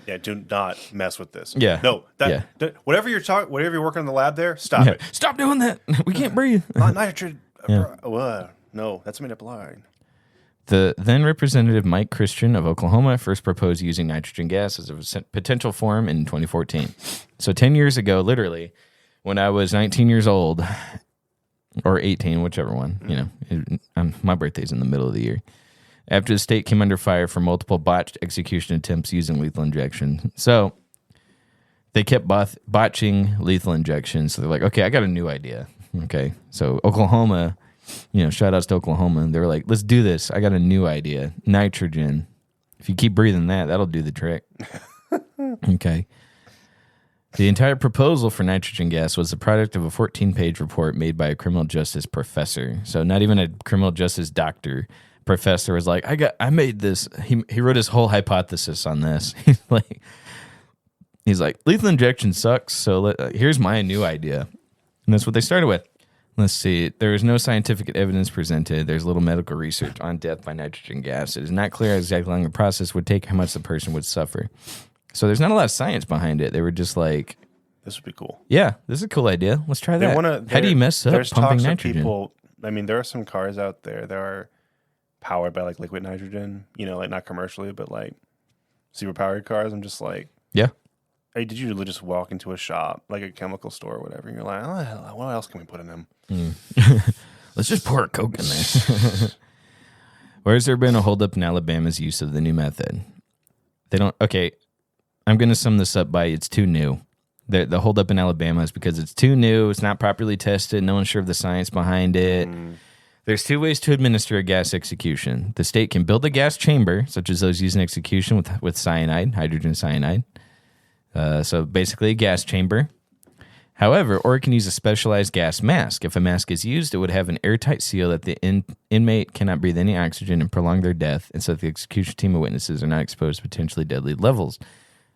Yeah, do not mess with this. Yeah. No, whatever you're working in the lab there, stop it. Stop doing that. We can't breathe. Not nitrogen. Yeah. No, that's made up line. The then Representative Mike Christian of Oklahoma first proposed using nitrogen gas as a potential form in 2014. So 10 years ago, literally, when I was 19 years old, or 18, whichever one, my birthday's in the middle of the year, after the state came under fire for multiple botched execution attempts using lethal injection. So they kept botching lethal injection. So they're like, okay, I got a new idea. Okay, so Oklahoma... shout outs to Oklahoma. They were like, let's do this. I got a new idea. Nitrogen. If you keep breathing that'll do the trick. Okay. The entire proposal for nitrogen gas was the product of a 14-page report made by a criminal justice professor. So not even a criminal justice doctor. Professor was like, I made this. He wrote his whole hypothesis on this. He's like, lethal injection sucks. So here's my new idea. And that's what they started with. Let's see. There is no scientific evidence presented. There's little medical research on death by nitrogen gas. It is not clear exactly how long the process would take, how much the person would suffer. So there's not a lot of science behind it. They were just like, this would be cool. Yeah, this is a cool idea. Let's try that. How do you mess up pumping nitrogen? There are some cars out there that are powered by like liquid nitrogen, like not commercially, but like super powered cars. I'm just like, yeah. Hey, did you just walk into a shop, like a chemical store or whatever, and you're like, oh, what else can we put in them? Let's just pour a Coke in there. Or has there been a holdup in Alabama's use of the new method? Okay, I'm going to sum this up by it's too new. The holdup in Alabama is because it's too new, it's not properly tested, no one's sure of the science behind it. There's two ways to administer a gas execution. The state can build a gas chamber, such as those used in execution with cyanide, hydrogen cyanide. So basically a gas chamber. However, or it can use a specialized gas mask. If a mask is used, it would have an airtight seal that the inmate cannot breathe any oxygen and prolong their death, and so that the execution team of witnesses are not exposed to potentially deadly levels.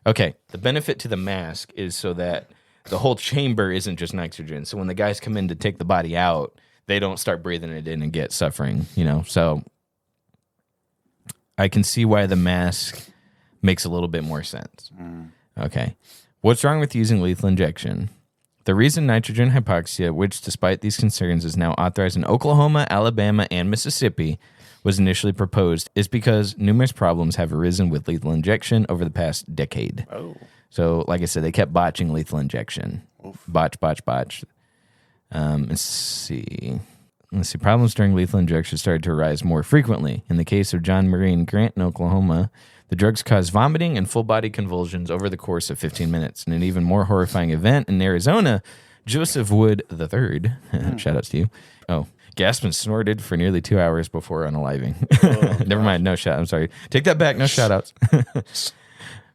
Okay, the benefit to the mask is so that the whole chamber isn't just nitrogen. So when the guys come in to take the body out, they don't start breathing it in and get suffering, So I can see why the mask makes a little bit more sense. Okay. What's wrong with using lethal injection? The reason nitrogen hypoxia, which despite these concerns is now authorized in Oklahoma, Alabama, and Mississippi, was initially proposed is because numerous problems have arisen with lethal injection over the past decade. Oh. So, like I said, they kept botching lethal injection. Oof. Botch. Let's see. Problems during lethal injection started to arise more frequently. In the case of John Murray and Grant in Oklahoma, the drugs caused vomiting and full-body convulsions over the course of 15 minutes. In an even more horrifying event in Arizona, Joseph Wood III, shout-outs to you, gasped and snorted for nearly 2 hours before unaliving. Never mind, no shout. I'm sorry. Take that back, no shout-outs.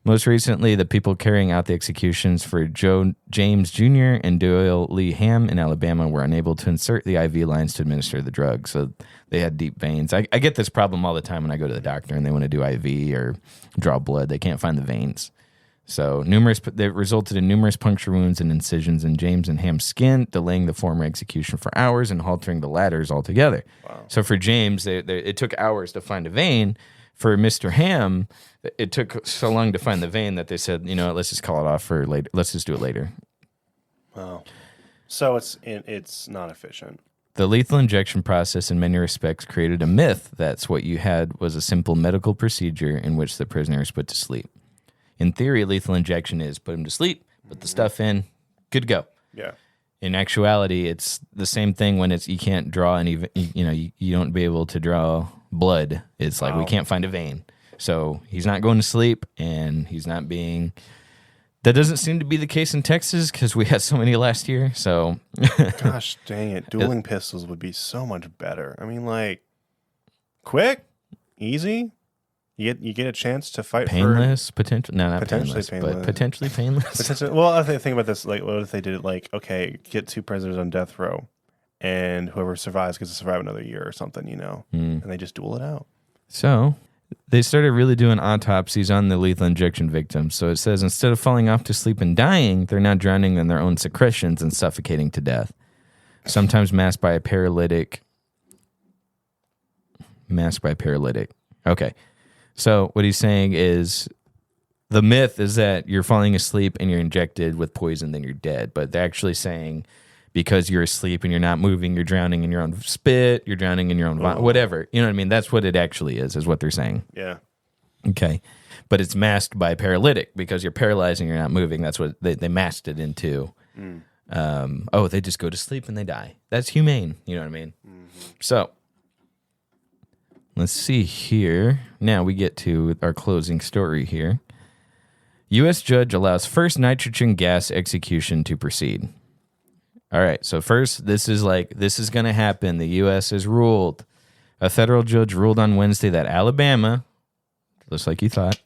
Most recently, the people carrying out the executions for Joe James Jr. and Doyle Lee Ham in Alabama were unable to insert the IV lines to administer the drug, so they had deep veins. I get this problem all the time when I go to the doctor and they want to do IV or draw blood. They can't find the veins. So they resulted in numerous puncture wounds and incisions in James and Ham's skin, delaying the former execution for hours and halting the latters altogether. Wow. So for James, it took hours to find a vein. For Mr. Ham, it took so long to find the vein that they said, you know what, let's just call it off for later. Let's just do it later. Oh, so it's not efficient. The lethal injection process in many respects created a myth that what you had was a simple medical procedure in which the prisoner is put to sleep. In theory, lethal injection is put him to sleep, put the stuff in, good to go. Yeah. In actuality, it's the same thing when you can't draw any, you don't be able to draw blood. It's like we can't find a vein. So he's not going to sleep, and he's not being... That doesn't seem to be the case in Texas because we had so many last year. So, gosh dang it, dueling pistols would be so much better. I mean, like, quick, easy. You get a chance to fight painless, potential. No, not potentially painless, but potentially painless. Well, I think about this. Like, what if they did it? Like, okay, get 2 prisoners on death row, and whoever survives gets to survive another year or something, and they just duel it out. So they started really doing autopsies on the lethal injection victims. So it says instead of falling off to sleep and dying, they're now drowning in their own secretions and suffocating to death. Sometimes masked by a paralytic. Okay. So what he's saying is the myth is that you're falling asleep and you're injected with poison, then you're dead. But they're actually saying because you're asleep and you're not moving, you're drowning in your own spit, you're drowning in your own whatever. You know what I mean? That's what it actually is what they're saying. Yeah. Okay. But it's masked by paralytic because you're paralyzed and you're not moving. That's what they masked it into. They just go to sleep and they die. That's humane. You know what I mean? Mm-hmm. So let's see here. Now we get to our closing story here. U.S. judge allows first nitrogen gas execution to proceed. All right, so first, this is going to happen. The U.S. has ruled. A federal judge ruled on Wednesday that Alabama, just like you thought,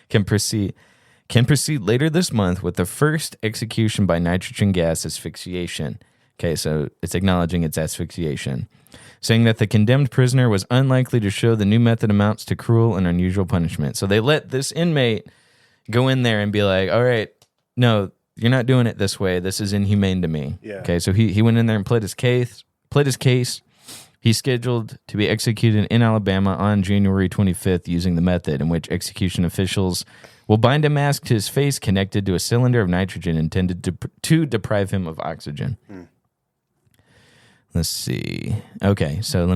can proceed later this month with the first execution by nitrogen gas asphyxiation. Okay, so it's acknowledging it's asphyxiation, saying that the condemned prisoner was unlikely to show the new method amounts to cruel and unusual punishment. So they let this inmate go in there and be like, all right, no, you're not doing it this way. This is inhumane to me. Yeah. Okay, so he went in there and pled his case. He's scheduled to be executed in Alabama on January 25th using the method in which execution officials will bind a mask to his face connected to a cylinder of nitrogen intended to deprive him of oxygen. Let's see. Okay, so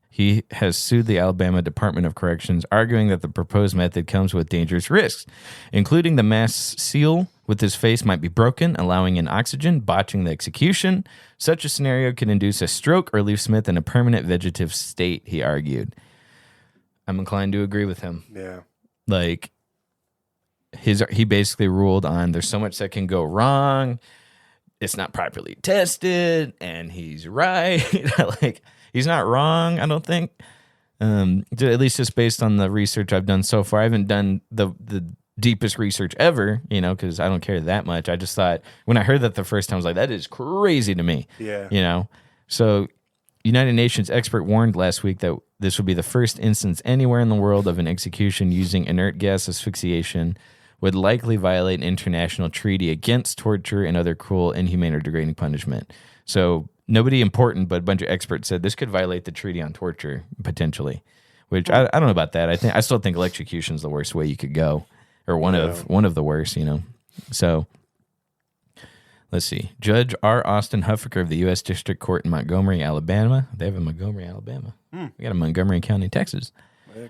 he has sued the Alabama Department of Corrections, arguing that the proposed method comes with dangerous risks, including the mask seal with his face might be broken, allowing in oxygen, botching the execution. Such a scenario could induce a stroke or leave Smith in a permanent vegetative state, he argued. I'm inclined to agree with him. Yeah. Like, he basically ruled on there's so much that can go wrong. It's not properly tested, and he's right. Like, he's not wrong, I don't think. At least just based on the research I've done so far. I haven't done the deepest research ever, because I don't care that much. I just thought, when I heard that the first time, I was like, that is crazy to me. Yeah. So United Nations expert warned last week that this would be the first instance anywhere in the world of an execution using inert gas asphyxiation would likely violate an international treaty against torture and other cruel, inhumane, or degrading punishment. So nobody important, but a bunch of experts said this could violate the treaty on torture, potentially, which I don't know about that. I still think electrocution is the worst way you could go. Or one of the worst, So let's see. Judge R. Austin Huffaker of the U.S. District Court in Montgomery, Alabama. They have a Montgomery, Alabama. We got a Montgomery County, Texas.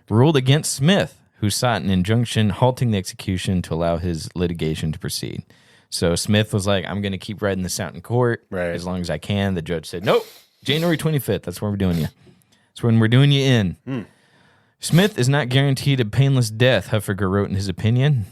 Ruled against Smith, who sought an injunction halting the execution to allow his litigation to proceed. So Smith was like, I'm going to keep writing this out in court as long as I can. The judge said, nope, January 25th. That's when we're doing you. That's when we're doing you in. Smith is not guaranteed a painless death, Huffaker wrote in his opinion.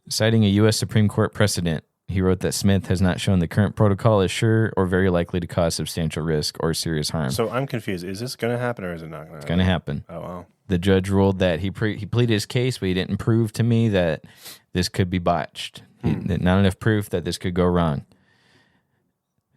Citing a U.S. Supreme Court precedent, he wrote that Smith has not shown the current protocol is sure or very likely to cause substantial risk or serious harm. So I'm confused. Is this going to happen or is it not going to happen? It's going to happen. Oh, wow. The judge ruled that he pleaded his case, but he didn't prove to me that this could be botched. Not enough proof that this could go wrong.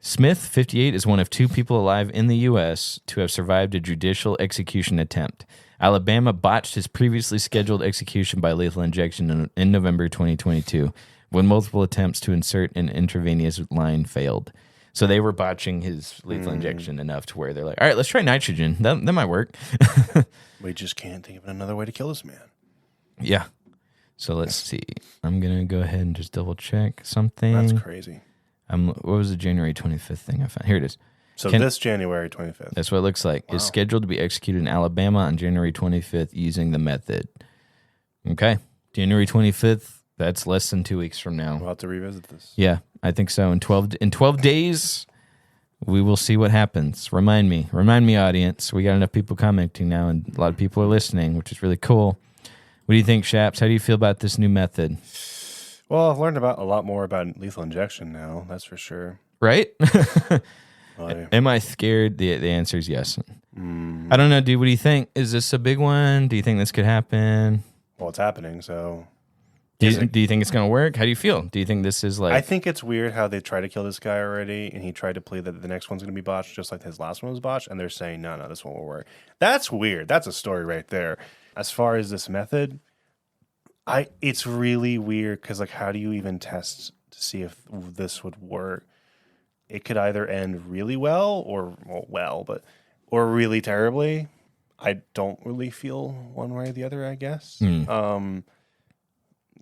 Smith, 58, is one of 2 people alive in the U.S. to have survived a judicial execution attempt. Alabama botched his previously scheduled execution by lethal injection in November 2022 when multiple attempts to insert an intravenous line failed. So they were botching his lethal injection enough to where they're like, all right, let's try nitrogen. That might work. We just can't think of another way to kill this man. Yeah. So let's see. I'm going to go ahead and just double check something. That's crazy. What was the January 25th thing I found? Here it is. So this January 25th. That's what it looks like. Wow. Is scheduled to be executed in Alabama on January 25th using the method. Okay. January 25th. That's less than 2 weeks from now. We'll have to revisit this. Yeah, I think so. In 12 days, we will see what happens. Remind me, audience. We got enough people commenting now, and a lot of people are listening, which is really cool. What do you think, Shaps? How do you feel about this new method? Well, I've learned a lot more about lethal injection now. That's for sure. Right? Am I scared? The answer is yes. I don't know, dude. What do you think? Is this a big one? Do you think this could happen? Well, it's happening, so... Do you think it's going to work? How do you feel? Do you think this is like... I think it's weird how they tried to kill this guy already, and he tried to plead that the next one's going to be botched, just like his last one was botched, and they're saying, no, this one will work. That's weird. That's a story right there. As far as this method, it's really weird, because like, how do you even test to see if this would work? It could either end really well, or really terribly. I don't really feel one way or the other, I guess.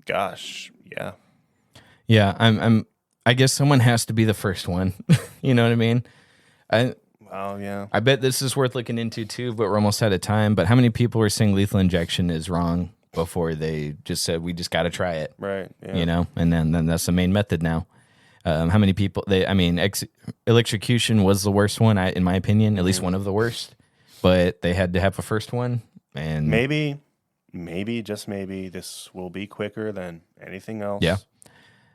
Gosh, yeah. Yeah, I guess someone has to be the first one. You know what I mean? Yeah. I bet this is worth looking into too, but we're almost out of time. But how many people were saying lethal injection is wrong before they just said we just got to try it? Right. Yeah. You know, and then that's the main method now. How many people? Electrocution was the worst one, in my opinion, at least one of the worst. But they had to have a first one, and Maybe, just maybe, this will be quicker than anything else. Yeah.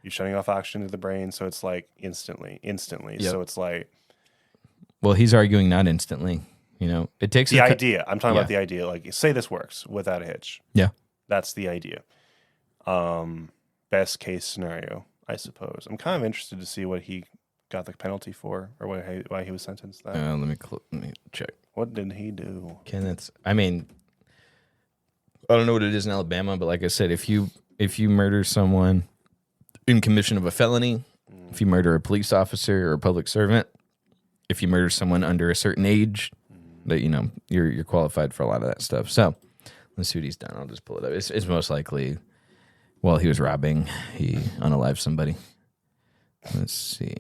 You're shutting off oxygen to the brain, so it's like instantly. Yep. So it's like... Well, he's arguing not instantly. You know, it takes... The idea. I'm talking about the idea. Like, say this works without a hitch. Yeah. That's the idea. Best case scenario, I suppose. I'm kind of interested to see what he got the penalty for, or why he was sentenced that. Let me check. What did he do? I don't know what it is in Alabama, but like I said, if you murder someone in commission of a felony, if you murder a police officer or a public servant, if you murder someone under a certain age, that you're qualified for a lot of that stuff. So let's see what he's done. I'll just pull it up. It's most likely while he was robbing, he unalived somebody. Let's see.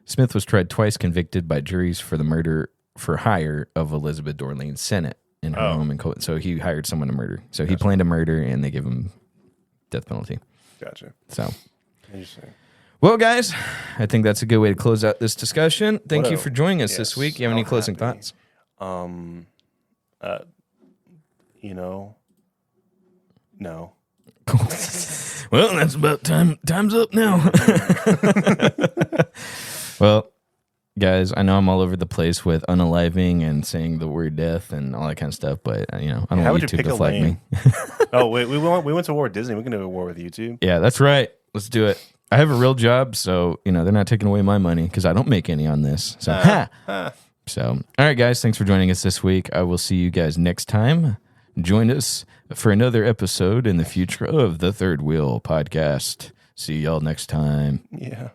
Smith was tried twice, convicted by juries for the murder for hire of Elizabeth Dorleen Sennett in her home in Colton. So he hired someone to murder. So he planned a murder, and they give him death penalty. Gotcha. So, interesting. Well, guys, I think that's a good way to close out this discussion. Thank you for joining us this week. You have any closing thoughts? No. Well, that's about time. Time's up now. Well, guys, I know I'm all over the place with unaliving and saying the word death and all that kind of stuff, but I don't want YouTube to flag me. Oh, wait, we went to war with Disney. We can do a war with YouTube. Yeah, that's right. Let's do it. I have a real job, so they're not taking away my money because I don't make any on this. So, So, all right, guys, thanks for joining us this week. I will see you guys next time. Join us for another episode in the future of the Third Wheel Podcast. See y'all next time. Yeah.